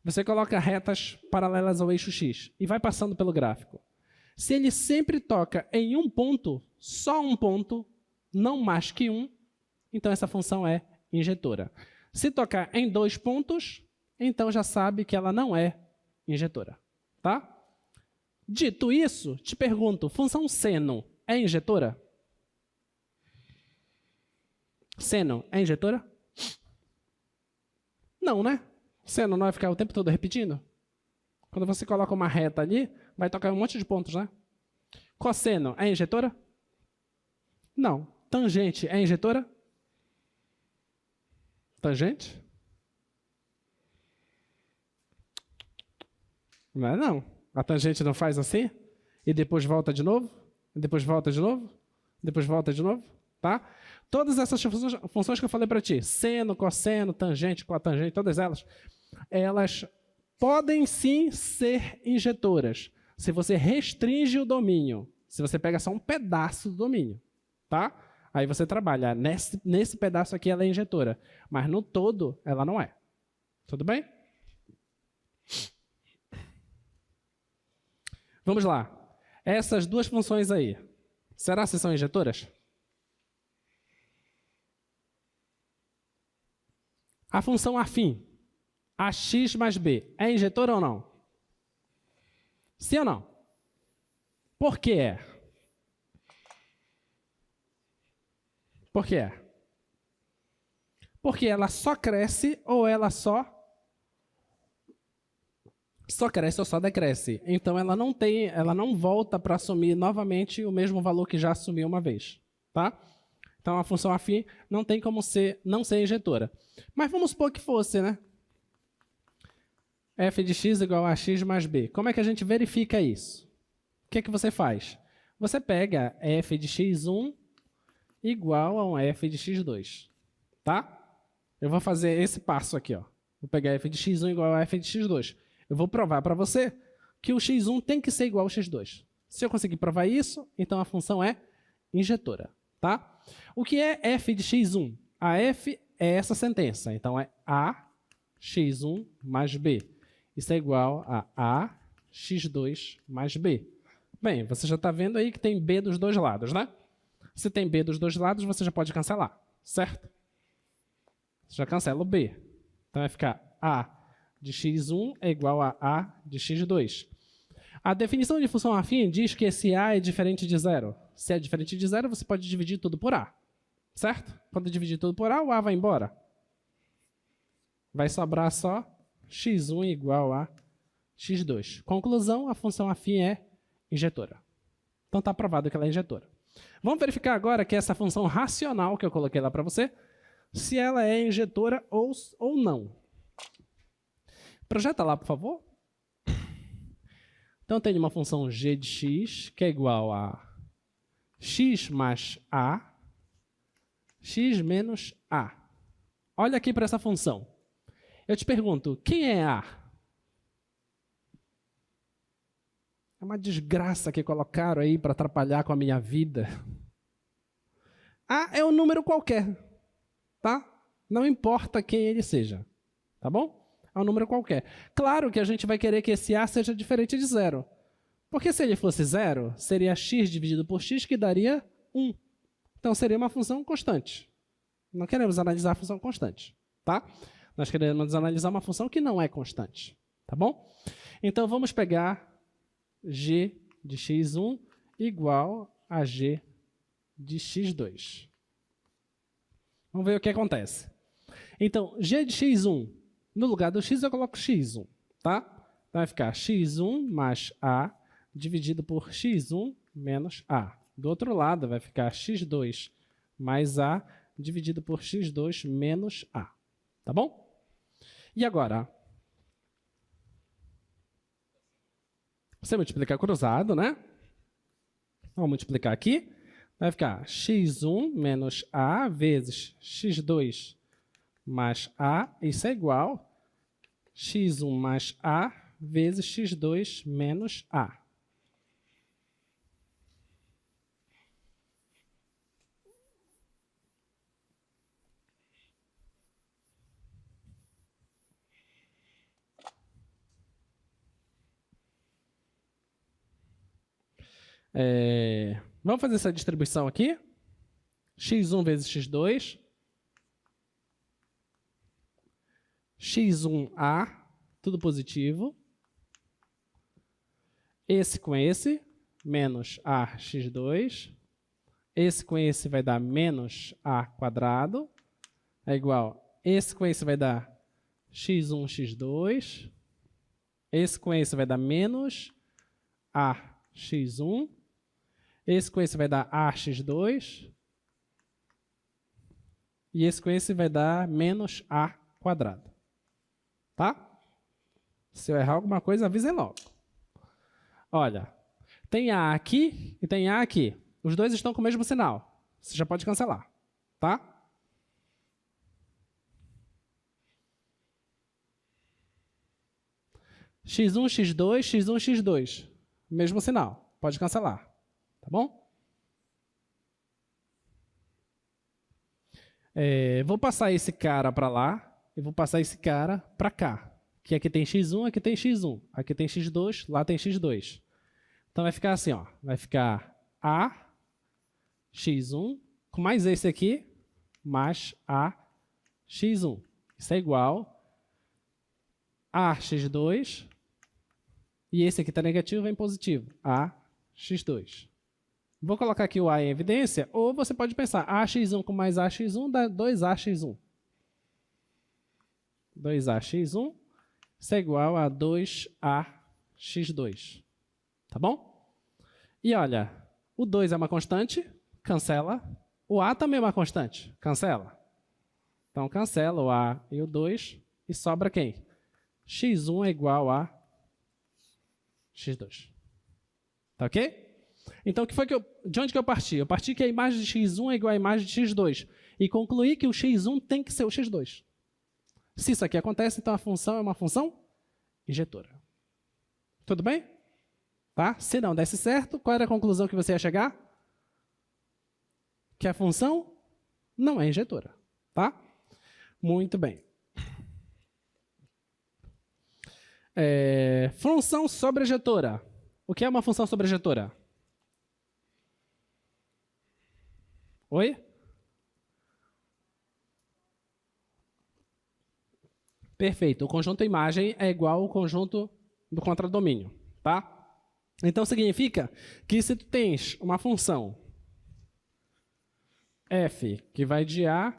Você coloca retas paralelas ao eixo x e vai passando pelo gráfico. Se ele sempre toca em um ponto, só um ponto, não mais que um, então essa função é injetora. Se tocar em 2 pontos, então já sabe que ela não é injetora. Tá? Dito isso, te pergunto, função seno é injetora? Seno é injetora? Não, né? Seno não vai ficar o tempo todo repetindo? Quando você coloca uma reta ali, vai tocar um monte de pontos, né? Cosseno é injetora? Não. Tangente é injetora? Tangente? Não é não. A tangente não faz assim? E depois volta de novo? E depois volta de novo? Depois volta de novo? Tá? Todas essas funções que eu falei para ti, seno, cosseno, tangente, cotangente, todas elas podem sim ser injetoras, se você restringe o domínio, se você pega só um pedaço do domínio. Tá? Aí você trabalha, nesse pedaço aqui ela é injetora, mas no todo ela não é. Tudo bem? Vamos lá. Essas duas funções aí, será que são injetoras? A função afim, ax mais b, é injetora ou não? Sim ou não? Por que é? Por que é? Porque ela só cresce ou ela só cresce ou só decresce. Então ela não volta para assumir novamente o mesmo valor que já assumiu uma vez, tá? Então a função afim não tem como não ser injetora. Mas vamos supor que fosse, né? F de x igual a x mais b. Como é que a gente verifica isso? O que é que você faz? Você pega f de x1 igual a um f de x2, tá? Eu vou fazer esse passo aqui, ó. Vou pegar f de x1 igual a f de x2. Eu vou provar para você que o x1 tem que ser igual ao x2. Se eu conseguir provar isso, então a função é injetora, tá? O que é f de x1? A f é essa sentença, então é a x1 mais b. Isso é igual a x2 mais b. Bem, você já está vendo aí que tem b dos dois lados, né? Se tem b dos dois lados, você já pode cancelar, certo? Você já cancela o b. Então vai ficar a de x1 é igual a de x2. A definição de função afim diz que esse a é diferente de zero. Se é diferente de zero, você pode dividir tudo por a. Certo? Quando dividir tudo por a, o a vai embora. Vai sobrar só x1 igual a x2. Conclusão, a função afim é injetora. Então está provado que ela é injetora. Vamos verificar agora que essa função racional que eu coloquei lá para você, se ela é injetora ou não. Projeta lá, por favor. Então, tem uma função g de x, que é igual a x mais a, x menos a. olha aqui para essa função. Eu te pergunto, quem é A? É uma desgraça que colocaram aí para atrapalhar com a minha vida. A é um número qualquer, tá? Não importa quem ele seja, tá bom? É um número qualquer. Claro que a gente vai querer que esse A seja diferente de 0. Porque se ele fosse 0, seria x dividido por x, que daria 1. Então seria uma função constante. Não queremos analisar a função constante, tá? Nós queremos analisar uma função que não é constante, tá bom? Então vamos pegar g de x1 igual a g de x2. Vamos ver o que acontece. Então, g de x1, no lugar do x eu coloco x1, tá? Então vai ficar x1 mais a dividido por x1 menos a. Do outro lado vai ficar x2 mais a dividido por x2 menos a. Tá bom? E agora? Você multiplicar cruzado, né? Vamos multiplicar aqui. Vai ficar x1 menos a vezes x2 mais a. Isso é igual x1 mais a vezes x2 menos a. Vamos fazer essa distribuição aqui. x1 vezes x2. x1a, tudo positivo. Esse com esse, menos a x2. Esse com esse vai dar menos a quadrado. É igual, esse com esse vai dar x1, x2. Esse com esse vai dar menos a x1. Esse com esse vai dar ax2. E esse com esse vai dar menos a quadrado. Tá? Se eu errar alguma coisa, avisem logo. Olha, tem a aqui e tem a aqui. Os dois estão com o mesmo sinal. Você já pode cancelar. Tá? x1, x2, x1, x2. Mesmo sinal. Pode cancelar. Tá bom? Vou passar esse cara para lá e vou passar esse cara para cá. Que aqui tem x1, aqui tem x1. Aqui tem x2, lá tem x2. Então vai ficar assim, ó. Vai ficar a x1 com mais esse aqui, mais a x1. Isso é igual a x2. E esse aqui está negativo, vem positivo. A x2. Vou colocar aqui o A em evidência, ou você pode pensar, AX1 com mais AX1 dá 2AX1. 2AX1, isso é igual a 2AX2. Tá bom? E olha, o 2 é uma constante, cancela. O A também é uma constante, cancela. Então, cancela o A e o 2, e sobra quem? x1 é igual a x2. Tá ok? Então, de onde que eu parti? Eu parti que a imagem de x1 é igual à imagem de x2. E concluí que o x1 tem que ser o x2. Se isso aqui acontece, então a função é uma função injetora. Tudo bem? Tá? Se não desse certo, qual era a conclusão que você ia chegar? Que a função não é injetora. Tá? Muito bem. Função sobrejetora. O que é uma função sobrejetora? Oi? Perfeito. O conjunto imagem é igual ao conjunto do contradomínio, tá? Então significa que se tu tens uma função f que vai de A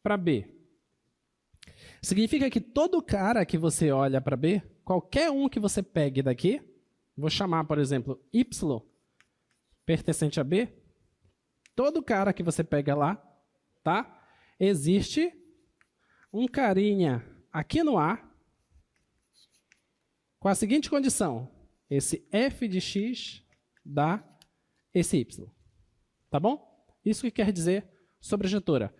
para B, significa que todo cara que você olha para B, qualquer um que você pegue daqui, vou chamar, por exemplo, y pertencente a B, todo cara que você pega lá, tá? Existe um carinha aqui no A com a seguinte condição: esse f de x dá esse y. Tá bom? Isso que quer dizer sobrejetora.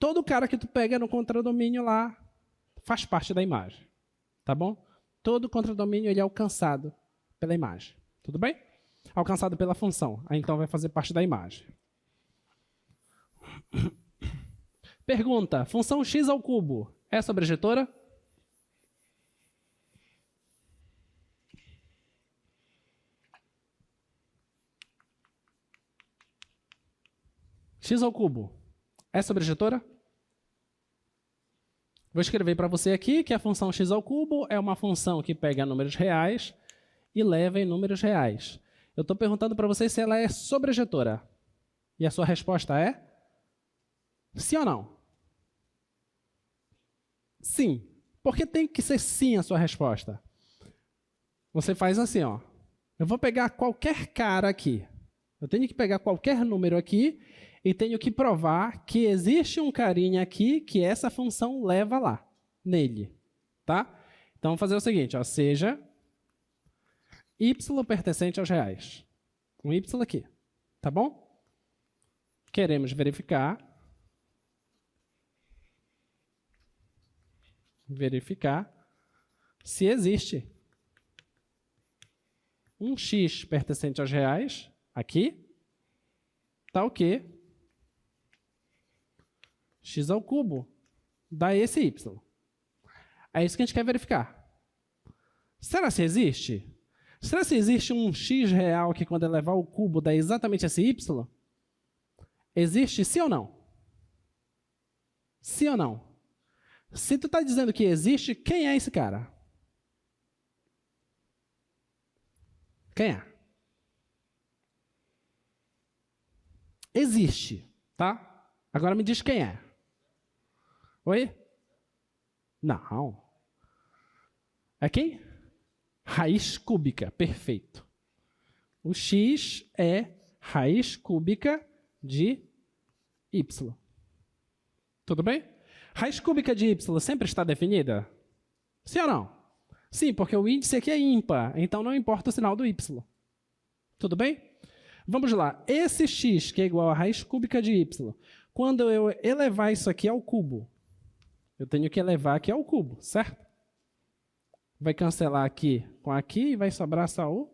todo cara que tu pega no contradomínio lá faz parte da imagem. Tá bom? Todo contradomínio ele é alcançado pela imagem. Tudo bem? Alcançado pela função. Aí então vai fazer parte da imagem. Pergunta: função x ao cubo é sobrejetora? X ao cubo é sobrejetora? Vou escrever para você aqui que a função x ao cubo é uma função que pega números reais e leva em números reais. Eu estou perguntando para vocês se ela é sobrejetora. E a sua resposta é? Sim ou não? Sim. Por que tem que ser sim a sua resposta? Você faz assim, ó. Eu vou pegar qualquer cara aqui. Eu tenho que pegar qualquer número aqui e tenho que provar que existe um carinha aqui que essa função leva lá, nele. Tá? Então, vamos fazer o seguinte, ó, seja y pertencente aos reais. Um y aqui. Tá bom? Queremos verificar se existe um x pertencente aos reais aqui, tal que x ao cubo dá esse y. É isso que a gente quer verificar. Será que existe? Será que existe um x real que quando elevar ao cubo dá exatamente esse y? Existe sim ou não? Sim ou não? Se tu está dizendo que existe, quem é esse cara? Quem é? Existe, tá? Agora me diz quem é. Oi? Não. É quem? Raiz cúbica, perfeito. O x é raiz cúbica de y. Tudo bem? Raiz cúbica de y sempre está definida? Sim ou não? Sim, porque o índice aqui é ímpar, então não importa o sinal do y. Tudo bem? Vamos lá. Esse x, que é igual a raiz cúbica de y, quando eu elevar isso aqui ao cubo, eu tenho que elevar aqui ao cubo, certo? Vai cancelar aqui com aqui e vai sobrar só o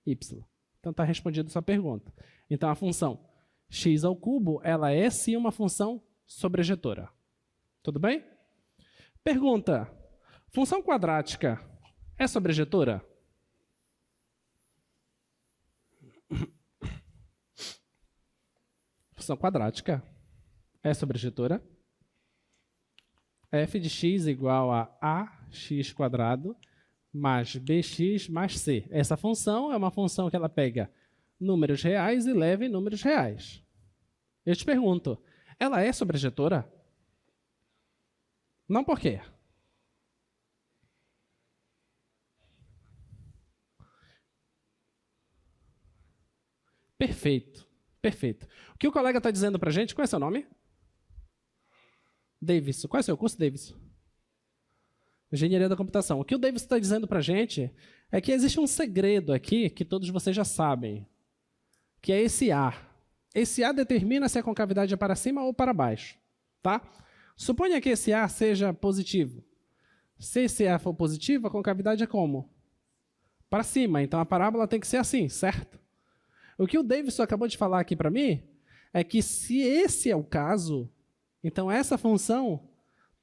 y. Então está respondida a sua pergunta. Então a função x ao cubo, ela é sim uma função sobrejetora. Tudo bem? Pergunta: função quadrática é sobrejetora? Função quadrática é sobrejetora. F de x igual a ax quadrado mais bx mais c. Essa função é uma função que ela pega números reais e leva em números reais. Eu te pergunto, ela é sobrejetora? Não por quê? Perfeito, perfeito. O que o colega está dizendo para a gente? Qual é seu nome? Davis. Qual é o seu curso, Davis? Engenharia da computação. O que o Davis está dizendo para a gente é que existe um segredo aqui que todos vocês já sabem, que é esse A. Esse A determina se a concavidade é para cima ou para baixo. Tá? Suponha que esse A seja positivo. Se esse A for positivo, a concavidade é como? Para cima. Então a parábola tem que ser assim, certo? O que o Davidson acabou de falar aqui para mim é que se esse é o caso, então essa função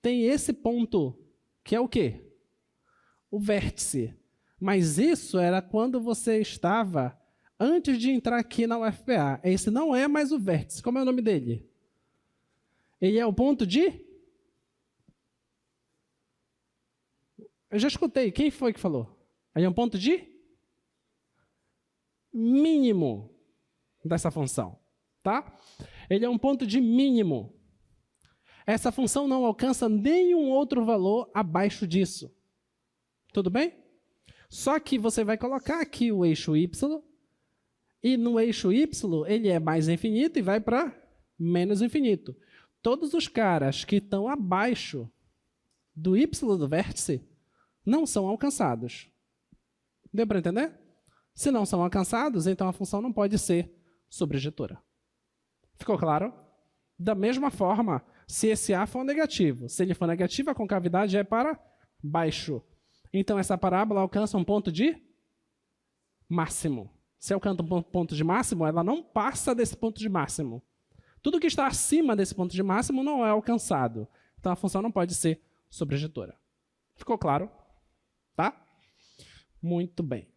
tem esse ponto, que é o quê? O vértice. Mas isso era quando você estava antes de entrar aqui na UFPA. Esse não é mais o vértice. Como é o nome dele? Ele é o ponto de... Eu já escutei. Quem foi que falou? Ele é um ponto de mínimo dessa função. Tá? Ele é um ponto de mínimo. Essa função não alcança nenhum outro valor abaixo disso. Tudo bem? Só que você vai colocar aqui o eixo y, e no eixo y ele é mais infinito e vai para menos infinito. Todos os caras que estão abaixo do y do vértice não são alcançados. Deu para entender? Se não são alcançados, então a função não pode ser sobrejetora. Ficou claro? Da mesma forma, se esse A for negativo. Se ele for negativo, a concavidade é para baixo. Então, essa parábola alcança um ponto de máximo. Se alcança um ponto de máximo, ela não passa desse ponto de máximo. Tudo que está acima desse ponto de máximo não é alcançado. Então, a função não pode ser sobrejetora. Ficou claro? Tá? Muito bem.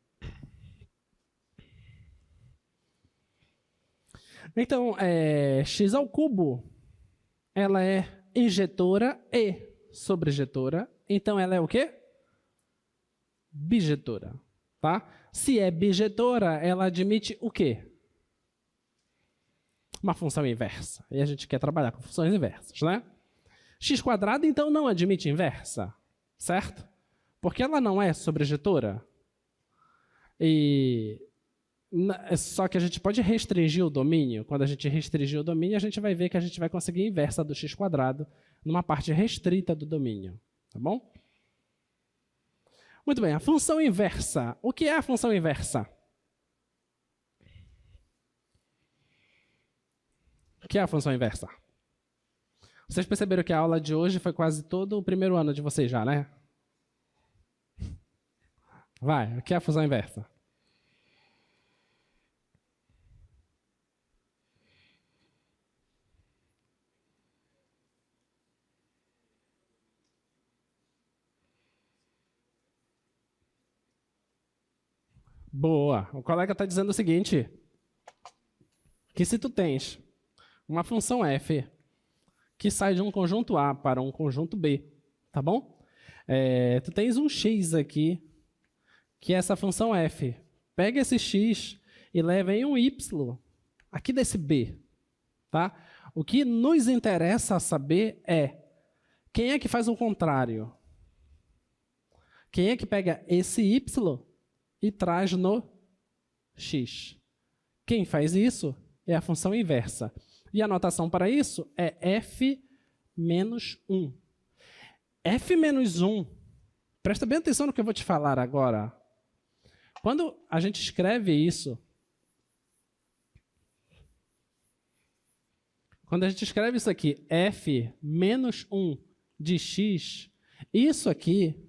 Então, x ao cubo, ela é injetora e sobrejetora. Então, ela é o quê? Bijetora. Tá? Se é bijetora, ela admite o quê? Uma função inversa. E a gente quer trabalhar com funções inversas, né? X², então, não admite inversa, certo? Porque ela não é sobrejetora. Só que a gente pode restringir o domínio. Quando a gente restringir o domínio, a gente vai ver que a gente vai conseguir a inversa do x² numa parte restrita do domínio. Tá bom? Muito bem, a função inversa. O que é a função inversa? O que é a função inversa? Vocês perceberam que a aula de hoje foi quase todo o primeiro ano de vocês já, né? Vai, o que é a função inversa? Boa. O colega está dizendo o seguinte, que se tu tens uma função f que sai de um conjunto A para um conjunto B, tá bom? Tu tens um x aqui, que é essa função f. Pega esse x e leva em um y aqui desse B, tá? O que nos interessa saber é quem é que faz o contrário? Quem é que pega esse y e traz no x? Quem faz isso é a função inversa. E a notação para isso é f menos 1. F menos 1, presta bem atenção no que eu vou te falar agora. Quando a gente escreve isso, quando a gente escreve isso aqui, f menos 1 de x, isso aqui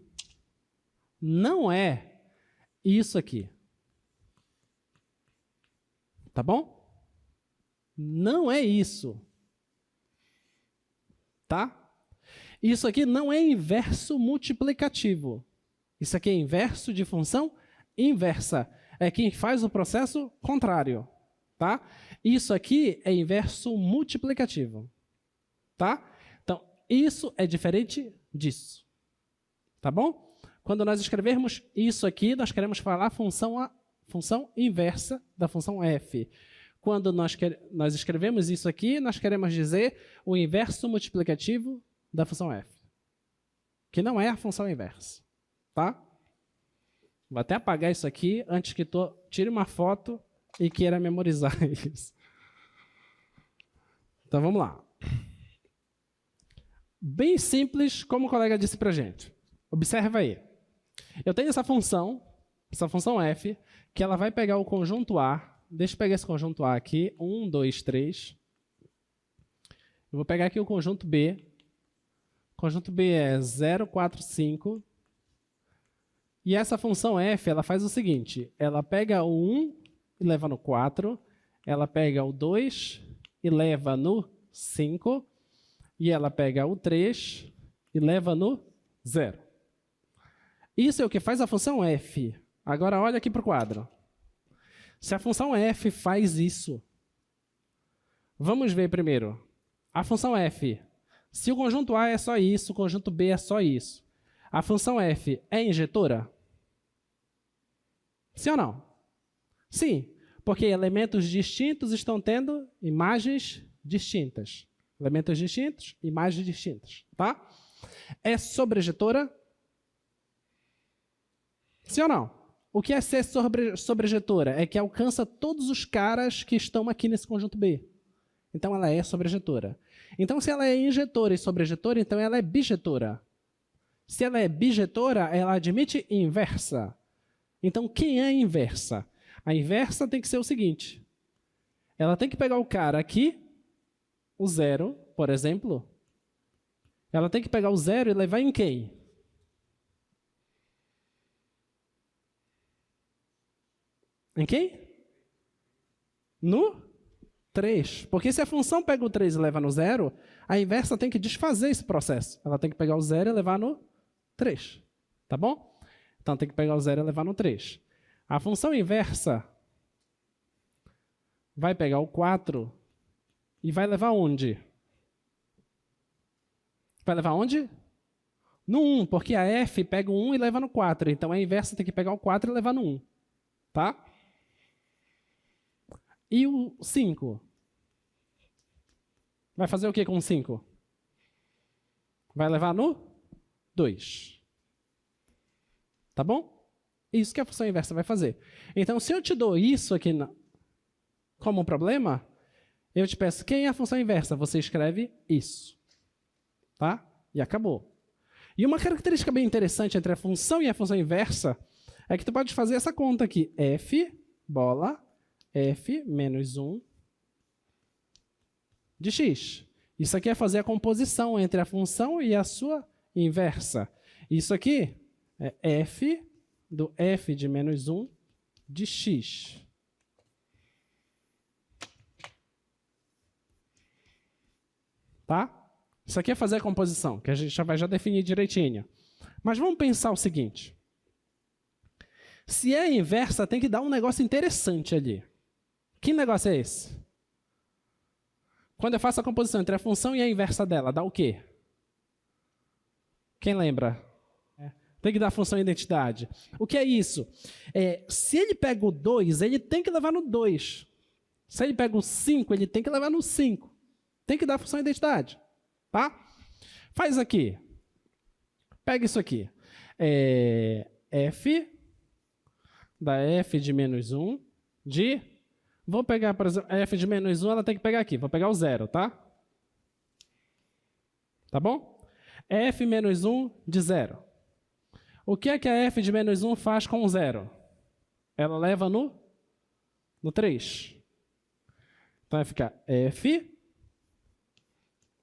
não é isso aqui. Tá bom? Não é isso. Tá? Isso aqui não é inverso multiplicativo. Isso aqui é inverso de função inversa. É quem faz o processo contrário. Tá? Isso aqui é inverso multiplicativo. Tá? Então, isso é diferente disso. Tá bom? Quando nós escrevermos isso aqui, nós queremos falar a função inversa da função f. Quando nós escrevemos isso aqui, nós queremos dizer o inverso multiplicativo da função f, que não é a função inversa. Tá? Vou até apagar isso aqui antes que tu tire uma foto e queira memorizar isso. Então, vamos lá. Bem simples, como o colega disse para a gente. Observa aí. Eu tenho essa função f, que ela vai pegar o conjunto A. Deixa eu pegar esse conjunto A aqui. 1, 2, 3. Eu vou pegar aqui o conjunto B. O conjunto B é 0, 4, 5. E essa função f, ela faz o seguinte. Ela pega o 1 e leva no 4. Ela pega o 2 e leva no 5. E ela pega o 3 e leva no 0. Isso é o que faz a função f. Agora, olha aqui para o quadro. Se a função f faz isso, vamos ver primeiro. A função f, se o conjunto A é só isso, o conjunto B é só isso, a função f é injetora? Sim ou não? Sim, porque elementos distintos estão tendo imagens distintas. Elementos distintos, imagens distintas. Tá? É sobrejetora? Sim ou não? O que é ser sobrejetora? É que alcança todos os caras que estão aqui nesse conjunto B. Então, ela é sobrejetora. Então, se ela é injetora e sobrejetora, então ela é bijetora. Se ela é bijetora, ela admite inversa. Então, quem é a inversa? A inversa tem que ser o seguinte. Ela tem que pegar o cara aqui, o 0, por exemplo, Ela tem que pegar o 0 e levar em quem? Em quem? No 3. Porque se a função pega o 3 e leva no 0, a inversa tem que desfazer esse processo. Ela tem que pegar o 0 e levar no 3. Tá bom? Então tem que pegar o 0 e levar no 3. A função inversa vai pegar o 4 e vai levar onde? Vai levar onde? No 1, porque a f pega o 1 e leva no 4. Então a inversa tem que pegar o 4 e levar no 1. Tá? E o 5? Vai fazer o que com o 5? Vai levar no 2. Tá bom? Isso que a função inversa vai fazer. Então, se eu te dou isso aqui como problema, eu te peço, quem é a função inversa? Você escreve isso. Tá? E acabou. E uma característica bem interessante entre a função e a função inversa é que tu pode fazer essa conta aqui. F, bola, f menos 1 de x. Isso aqui é fazer a composição entre a função e a sua inversa. Isso aqui é f do f de menos 1 de x. Tá? Isso aqui é fazer a composição, que a gente já vai definir direitinho. Mas vamos pensar o seguinte. Se é a inversa, tem que dar um negócio interessante ali. Que negócio é esse? Quando eu faço a composição entre a função e a inversa dela, dá o quê? Quem lembra? Tem que dar a função identidade. O que é isso? Se ele pega o 2, ele tem que levar no 2. Se ele pega o 5, ele tem que levar no 5. Tem que dar a função identidade. Tá? Faz aqui. Pega isso aqui. F da f de menos 1 de... Vou pegar, por exemplo, a f de menos 1, ela tem que pegar aqui. Vou pegar o 0, tá? Tá bom? F menos 1 de 0. O que é que a f de menos 1 faz com o 0? Ela leva no 3. Então vai ficar f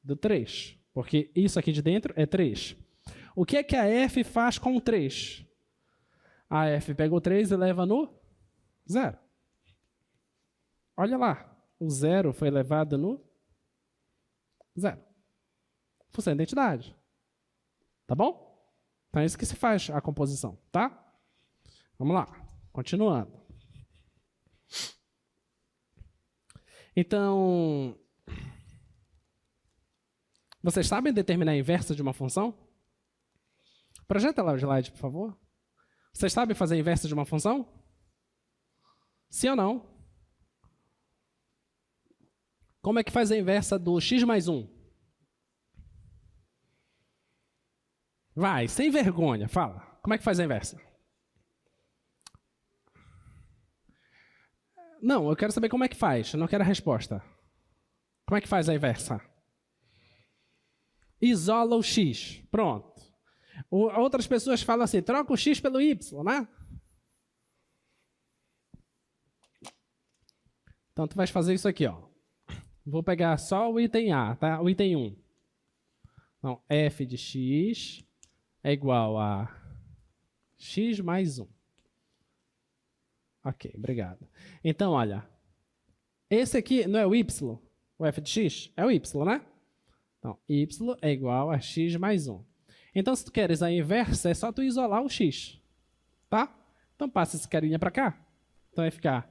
do 3. Porque isso aqui de dentro é 3. O que é que a f faz com o 3? A f pega o 3 e leva no 0. Olha lá, o 0 foi levado no 0. Função de identidade. Tá bom? Então é isso que se faz a composição, tá? Vamos lá, continuando. Então, vocês sabem determinar a inversa de uma função? Projeta lá o slide, por favor. Vocês sabem fazer a inversa de uma função? Sim ou não? Como é que faz a inversa do x mais 1? Vai, sem vergonha, fala. Como é que faz a inversa? Não, eu quero saber como é que faz, eu não quero a resposta. Como é que faz a inversa? Isola o x. Pronto. Outras pessoas falam assim, troca o x pelo y, né? Então, tu vais fazer isso aqui, ó. Vou pegar só o item A, tá? O item 1. Então, f de x é igual a x mais 1. Ok, obrigado. Então, olha. Esse aqui não é o y? O f de x? É o y, né? Então, y é igual a x mais 1. Então, se tu queres a inversa, é só tu isolar o x. Tá? Então, passa esse carinha para cá. Então, vai ficar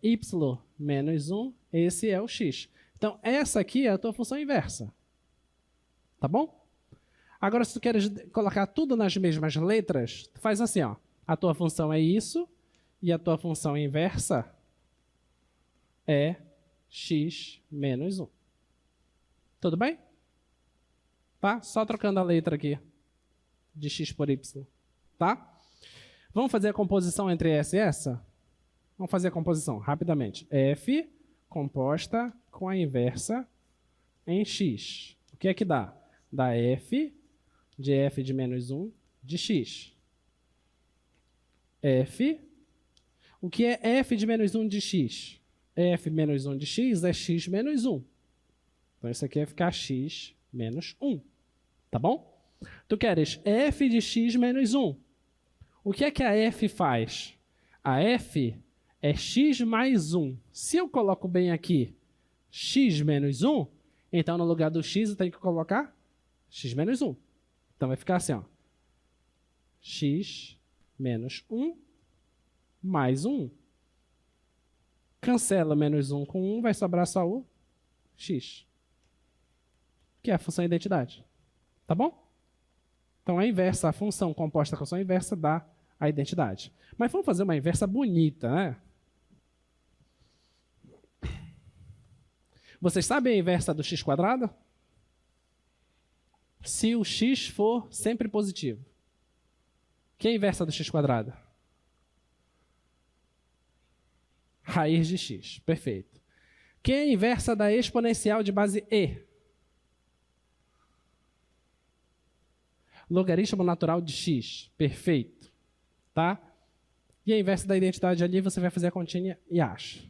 y menos 1, esse é o x. Então, essa aqui é a tua função inversa. Tá bom? Agora, se tu queres colocar tudo nas mesmas letras, tu faz assim, ó. A tua função é isso, e a tua função inversa é x menos 1. Tudo bem? Tá? Só trocando a letra aqui de x por y. Tá? Vamos fazer a composição entre essa e essa? Vamos fazer a composição rapidamente. F composta com a inversa em x. O que é que dá? Dá f de menos 1 de x. F. O que é f de menos 1 de x? F menos 1 de x é x menos 1. Então, isso aqui vai ficar x menos 1. Tá bom? Tu queres f de x menos 1. O que é que a f faz? A f é x mais 1. Se eu coloco bem aqui x menos 1, então no lugar do x eu tenho que colocar x menos 1. Então vai ficar assim, ó. X menos 1 mais 1. Cancela menos 1 com 1, vai sobrar só o x, que é a função identidade. Tá bom? Então, a inversa, a função composta com a sua inversa dá a identidade. Mas vamos fazer uma inversa bonita, né? Vocês sabem a inversa do x²? Se o x for sempre positivo. Que é a inversa do x²? Raiz de x. Perfeito. Que é a inversa da exponencial de base e? Logaritmo natural de x. Perfeito. Tá? E a inversa da identidade ali, você vai fazer a continha e acha.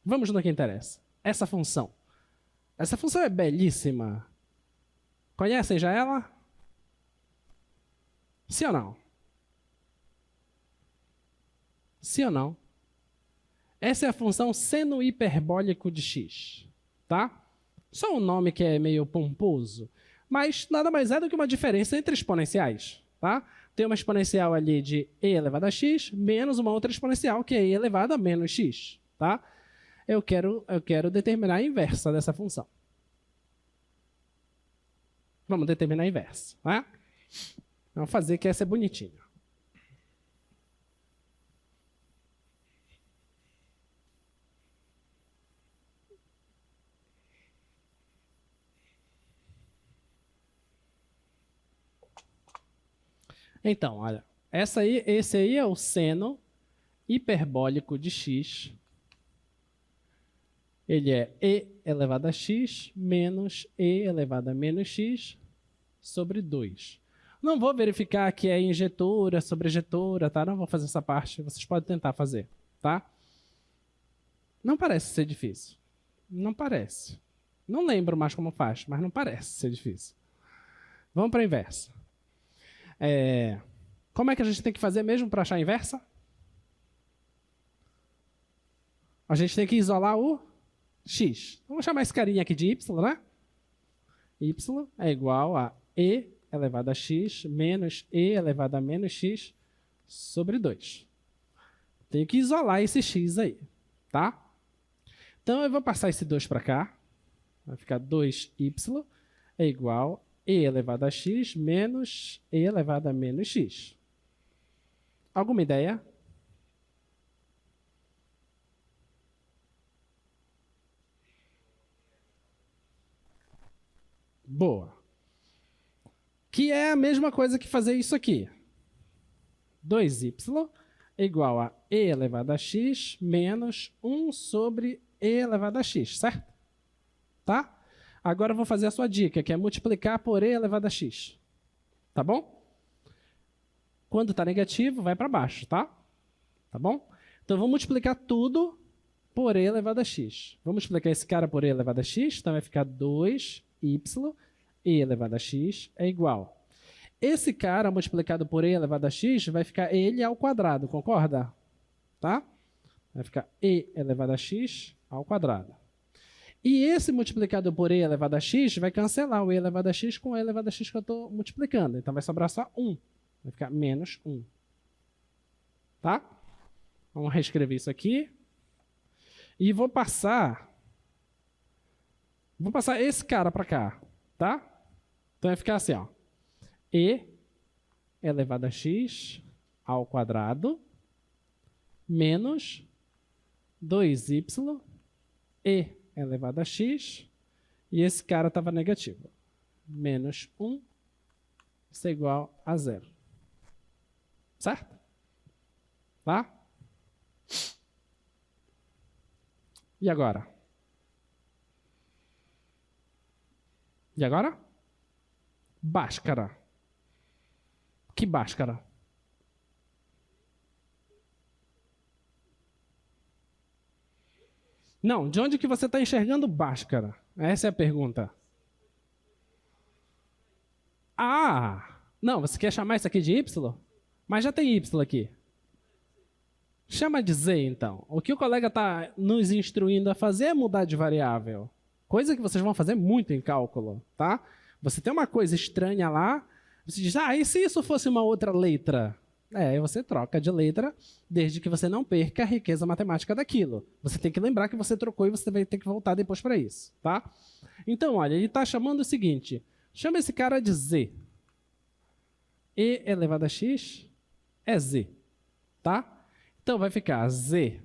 Vamos no que interessa. Essa função. Essa função é belíssima. Conhecem já ela? Sim ou não? Sim ou não? Essa é a função seno hiperbólico de x. Tá? Só um nome que é meio pomposo. Mas nada mais é do que uma diferença entre exponenciais. Tá? Tem uma exponencial ali de e elevado a x, menos uma outra exponencial que é e elevado a menos x. Tá? Eu quero determinar a inversa dessa função. Vamos determinar a inversa. Tá? Vamos fazer que essa é bonitinha. Então, olha, esse aí é o seno hiperbólico de x. Ele é e elevado a x menos e elevado a menos x sobre 2. Não vou verificar que é injetora sobre ejetora, tá? Não vou fazer essa parte, vocês podem tentar fazer, tá? Não parece ser difícil. Não parece. Não lembro mais como faz, mas não parece ser difícil. Vamos para a inversa. Como é que a gente tem que fazer mesmo para achar a inversa? A gente tem que isolar o x. Vamos chamar esse carinha aqui de y, né? Y é igual a e elevado a x menos e elevado a menos x sobre 2. Tenho que isolar esse x aí, tá? Então, eu vou passar esse 2 para cá. Vai ficar 2y é igual a e elevado a x menos e elevado a menos x. Alguma ideia? Boa. Que é a mesma coisa que fazer isso aqui. 2y é igual a e elevado a x menos 1 sobre e elevado a x, certo? Tá? Agora eu vou fazer a sua dica, que é multiplicar por e elevado a x. Tá bom? Quando está negativo, vai para baixo, tá? Tá bom? Então, eu vou multiplicar tudo por e elevado a x. Vou multiplicar esse cara por e elevado a x, então vai ficar 2y e elevado a x é igual. Esse cara multiplicado por e elevado a x vai ficar ele ao quadrado, concorda? Tá? Vai ficar e elevado a x ao quadrado. E esse multiplicado por e elevado a x vai cancelar o e elevado a x com o e elevado a x que eu estou multiplicando. Então, vai sobrar só 1. Vai ficar menos 1. Tá? Vamos reescrever isso aqui. E vou passar esse cara para cá. Tá? Então, vai ficar assim, ó. E elevado a x ao quadrado menos 2y e elevado a x, e esse cara estava negativo. Menos 1, isso é igual a 0. Certo? Tá? E agora? E agora? Bhaskara. Que Bhaskara? Não, de onde que você está enxergando Bhaskara? Essa é a pergunta. Ah, não, você quer chamar isso aqui de y? Mas já tem y aqui. Chama de z, então. O que o colega está nos instruindo a fazer é mudar de variável. Coisa que vocês vão fazer muito em cálculo, tá? Você tem uma coisa estranha lá, você diz, e se isso fosse uma outra letra? Aí você troca de letra, desde que você não perca a riqueza matemática daquilo. Você tem que lembrar que você trocou e você vai ter que voltar depois para isso, tá? Então, olha, ele está chamando o seguinte, chama esse cara de z. E elevado a x é z, tá? Então, vai ficar z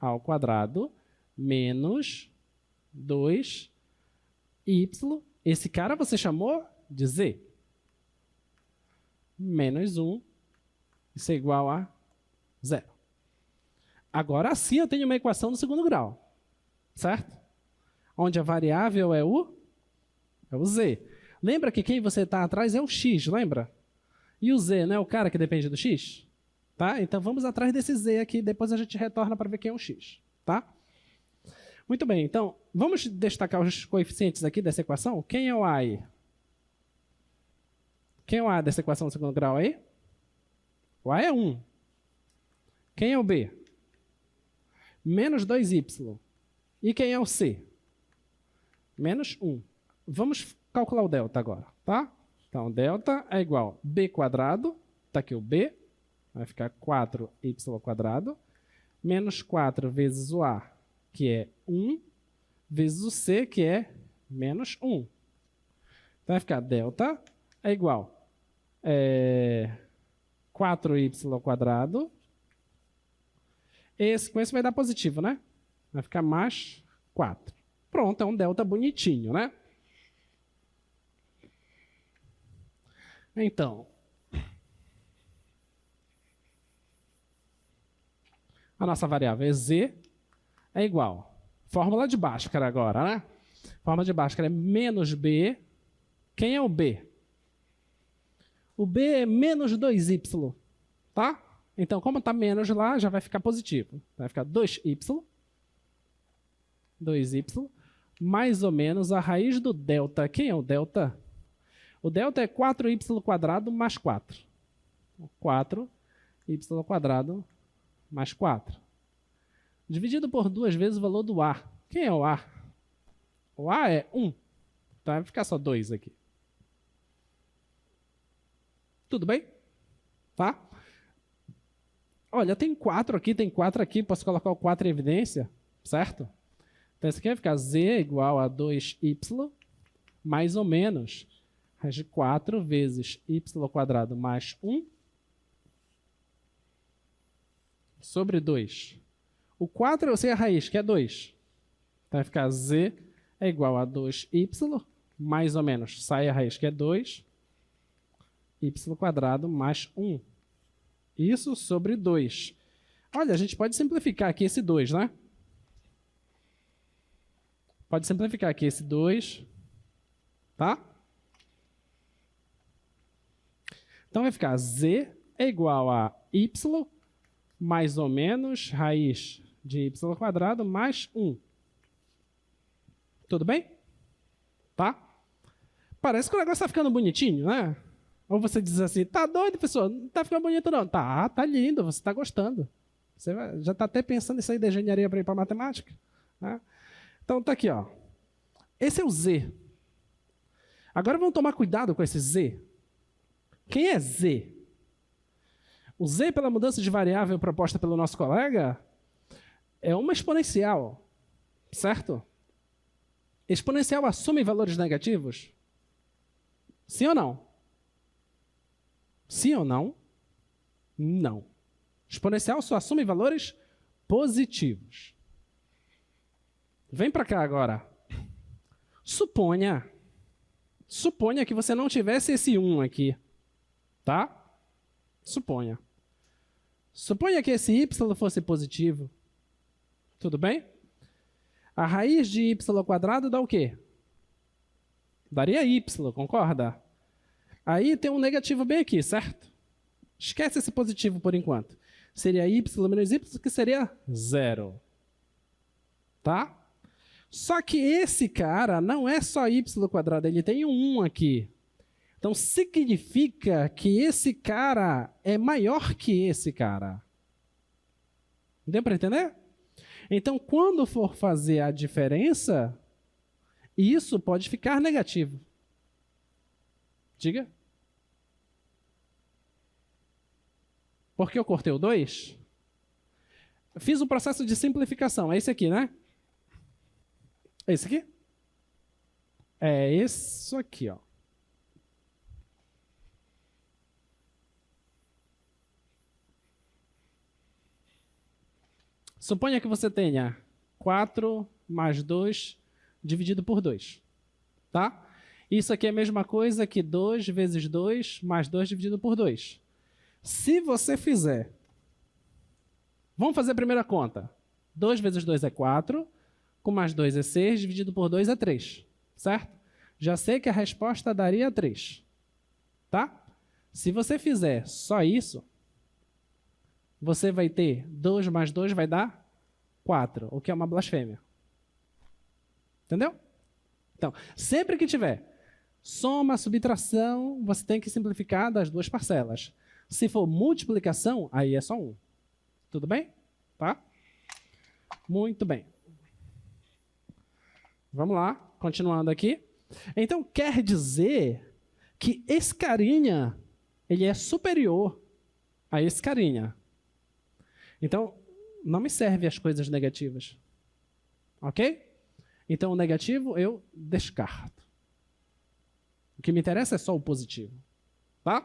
ao quadrado menos 2y. Esse cara você chamou de z. Menos 1. Isso é igual a 0. Agora sim eu tenho uma equação do segundo grau. Certo? Onde a variável é o z. Lembra que quem você está atrás é o x, lembra? E o z não é o cara que depende do x? Tá? Então vamos atrás desse z aqui, depois a gente retorna para ver quem é o x. Tá? Muito bem, então vamos destacar os coeficientes aqui dessa equação. Quem é o a aí? Quem é o a dessa equação do segundo grau aí? O a é 1. Quem é o b? Menos 2y. E quem é o c? Menos 1. Vamos calcular o delta agora, tá? Então, delta é igual a b quadrado, está aqui o b, vai ficar 4y quadrado, menos 4 vezes o a, que é 1, vezes o c, que é menos 1. Então, vai ficar delta é igual a 4y quadrado. Com esse vai dar positivo, né? Vai ficar mais 4. Pronto, é um delta bonitinho, né? Então, a nossa variável é z é igual. Fórmula de Bhaskara agora, né? Fórmula de Bhaskara é menos b. Quem é o b? O b é menos 2y, tá? Então, como está menos lá, já vai ficar positivo. Vai ficar 2y, mais ou menos a raiz do delta. Quem é o delta? O delta é 4y quadrado mais 4. 4y quadrado mais 4. Dividido por 2 vezes o valor do a. Quem é o a? O a é 1. Então, vai ficar só 2 aqui. Tudo bem? Tá? Olha, tem 4 aqui, posso colocar o 4 em evidência, certo? Então, isso aqui vai ficar z igual a 2y, mais ou menos, raiz de 4 vezes y quadrado mais 1, sobre 2. O 4 eu sei a raiz, que é 2. Então, vai ficar z é igual a 2y, mais ou menos, sai a raiz, que é 2, y quadrado mais 1. Isso sobre 2. Olha, a gente pode simplificar aqui esse 2, né? Pode simplificar aqui esse 2, tá? Então, vai ficar z é igual a y, mais ou menos, raiz de y quadrado mais 1. Tudo bem? Tá? Parece que o negócio está ficando bonitinho, né? Ou você diz assim, tá doido, pessoal? Não tá ficando bonito, não. Tá lindo, você está gostando. Você já está até pensando em sair da engenharia para ir para matemática. Né? Então, tá aqui, ó. Esse é o z. Agora vamos tomar cuidado com esse z. Quem é z? O z, pela mudança de variável proposta pelo nosso colega, é uma exponencial, certo? Exponencial assume valores negativos? Sim ou não? Sim ou não? Não. Exponencial só assume valores positivos. Vem para cá agora. Suponha que você não tivesse esse 1 aqui. Tá? Suponha que esse y fosse positivo. Tudo bem? A raiz de y quadrado dá o quê? Daria y, concorda? Aí tem um negativo bem aqui, certo? Esquece esse positivo por enquanto. Seria y menos y, que seria 0. Tá? Só que esse cara não é só y quadrado, ele tem um 1 aqui. Então, significa que esse cara é maior que esse cara. Deu para entender? Então, quando for fazer a diferença, isso pode ficar negativo. Diga. Por que eu cortei o 2? Fiz o processo de simplificação. É esse aqui, né? É esse aqui? É isso aqui, ó. Suponha que você tenha 4 mais 2 dividido por 2. Tá? Isso aqui é a mesma coisa que 2 vezes 2 mais 2 dividido por 2. Se você fizer... Vamos fazer a primeira conta. 2 vezes 2 é 4, com mais 2 é 6, dividido por 2 é 3. Certo? Já sei que a resposta daria 3. Tá? Se você fizer só isso, você vai ter 2 mais 2 vai dar 4, o que é uma blasfêmia. Entendeu? Então, sempre que tiver soma, subtração, você tem que simplificar das duas parcelas. Se for multiplicação, aí é só 1. Tudo bem? Tá? Muito bem. Vamos lá, continuando aqui. Então, quer dizer que esse carinha, ele é superior a esse carinha. Então, não me serve as coisas negativas. Ok? Então, o negativo eu descarto. O que me interessa é só o positivo. Tá?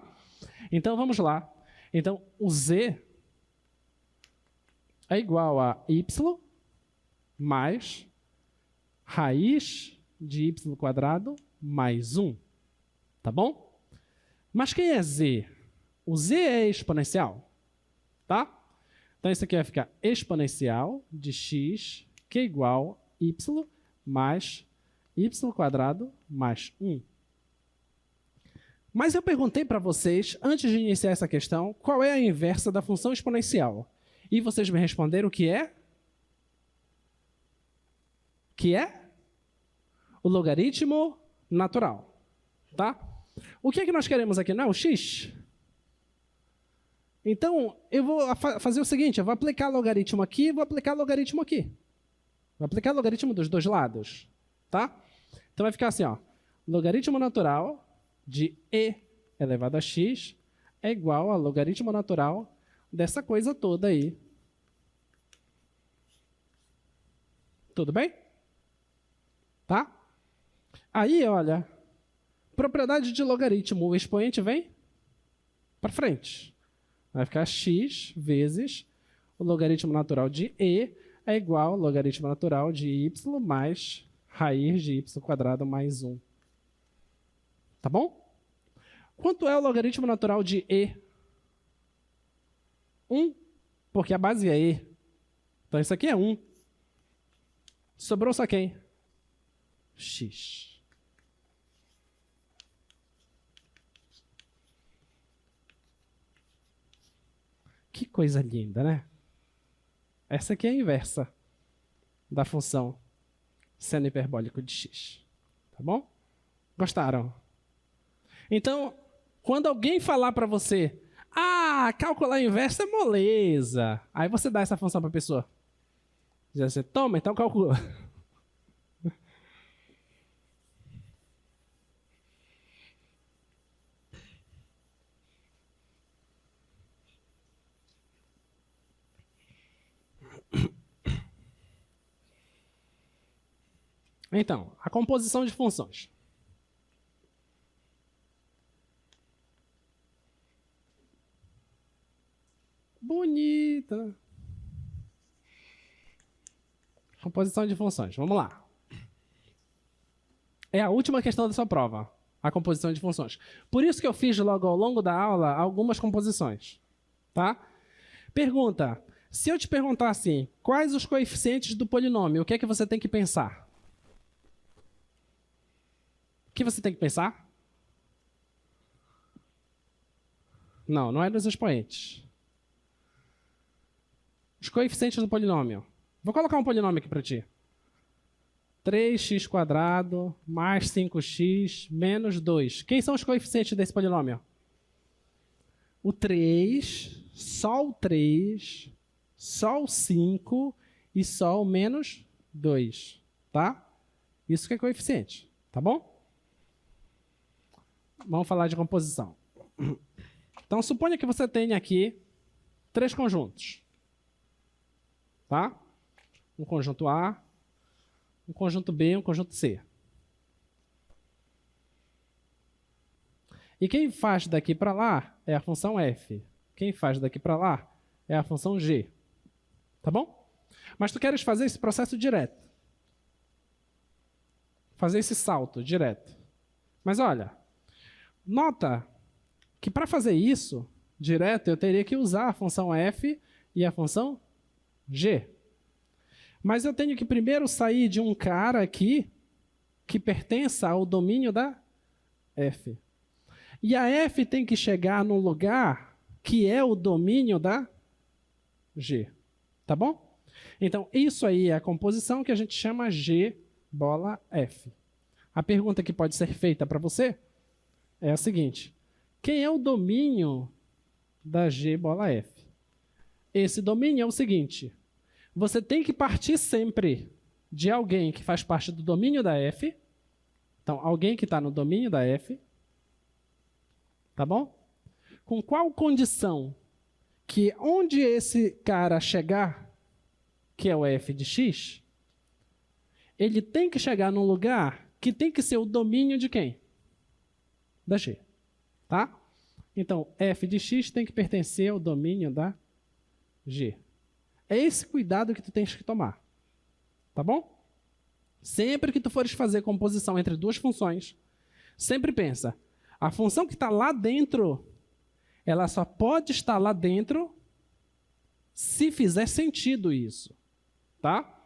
Então, vamos lá. Então, o z é igual a y mais raiz de y² mais 1. Tá bom? Mas quem é z? O z é exponencial. Tá? Então, isso aqui vai ficar exponencial de x, que é igual a y mais y² mais 1. Mas eu perguntei para vocês, antes de iniciar essa questão, qual é a inversa da função exponencial. E vocês me responderam que é? Que é? O logaritmo natural. Tá? O que é que nós queremos aqui? Não é o x? Então, eu vou fazer o seguinte, eu vou aplicar logaritmo aqui e vou aplicar logaritmo aqui. Vou aplicar logaritmo dos dois lados. Tá? Então vai ficar assim, ó. Logaritmo natural de e elevado a x é igual a logaritmo natural dessa coisa toda aí. Tudo bem? Tá? Aí, olha, propriedade de logaritmo, o expoente vem para frente. Vai ficar x vezes o logaritmo natural de e é igual ao logaritmo natural de y mais raiz de y² mais 1. Tá bom? Quanto é o logaritmo natural de e? 1, porque a base é e. Então isso aqui é 1. Sobrou só quem? X. Que coisa linda, né? Essa aqui é a inversa da função seno hiperbólico de x. Tá bom? Gostaram? Então, quando alguém falar para você, calcular a inversa é moleza. Aí você dá essa função para a pessoa. Diz assim, toma, então calcula. Então, a composição de funções. Bonita. Composição de funções. Vamos lá. É a última questão dessa prova, a composição de funções. Por isso que eu fiz logo ao longo da aula algumas composições. Tá? Pergunta. Se eu te perguntar assim, quais os coeficientes do polinômio, o que é que você tem que pensar? O que você tem que pensar? Não, não é dos expoentes. Os coeficientes do polinômio. Vou colocar um polinômio aqui para ti. 3x² mais 5x menos 2. Quem são os coeficientes desse polinômio? O 3, só o 3, só o 5 e só o menos 2. Tá? Isso que é coeficiente. Tá bom? Vamos falar de composição. Então, suponha que você tenha aqui 3 conjuntos. Tá? Um conjunto A, um conjunto B e um conjunto C. E quem faz daqui para lá é a função f. Quem faz daqui para lá é a função g. Tá bom? Mas tu queres fazer esse processo direto. Fazer esse salto direto. Mas olha, nota que para fazer isso direto eu teria que usar a função f e a função g. Mas eu tenho que primeiro sair de um cara aqui que pertença ao domínio da f. E a f tem que chegar num lugar que é o domínio da g. Tá bom? Então, isso aí é a composição que a gente chama G bola F. A pergunta que pode ser feita para você é a seguinte: quem é o domínio da G bola F? Esse domínio é o seguinte: você tem que partir sempre de alguém que faz parte do domínio da F. Então, alguém que está no domínio da F. Tá bom? Com qual condição? Que onde esse cara chegar, que é o f de x, ele tem que chegar num lugar que tem que ser o domínio de quem? Da g. Tá? Então, f de x tem que pertencer ao domínio da g. É esse cuidado que tu tens que tomar. Tá bom? Sempre que tu fores fazer composição entre duas funções, sempre pensa, a função que está lá dentro, ela só pode estar lá dentro se fizer sentido isso. Tá?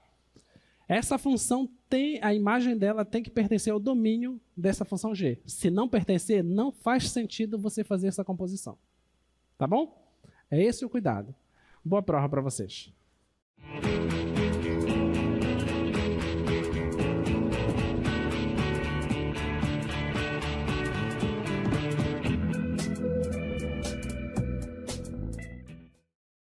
Essa função tem, a imagem dela tem que pertencer ao domínio dessa função g. Se não pertencer, não faz sentido você fazer essa composição. Tá bom? É esse o cuidado. Boa prova para vocês.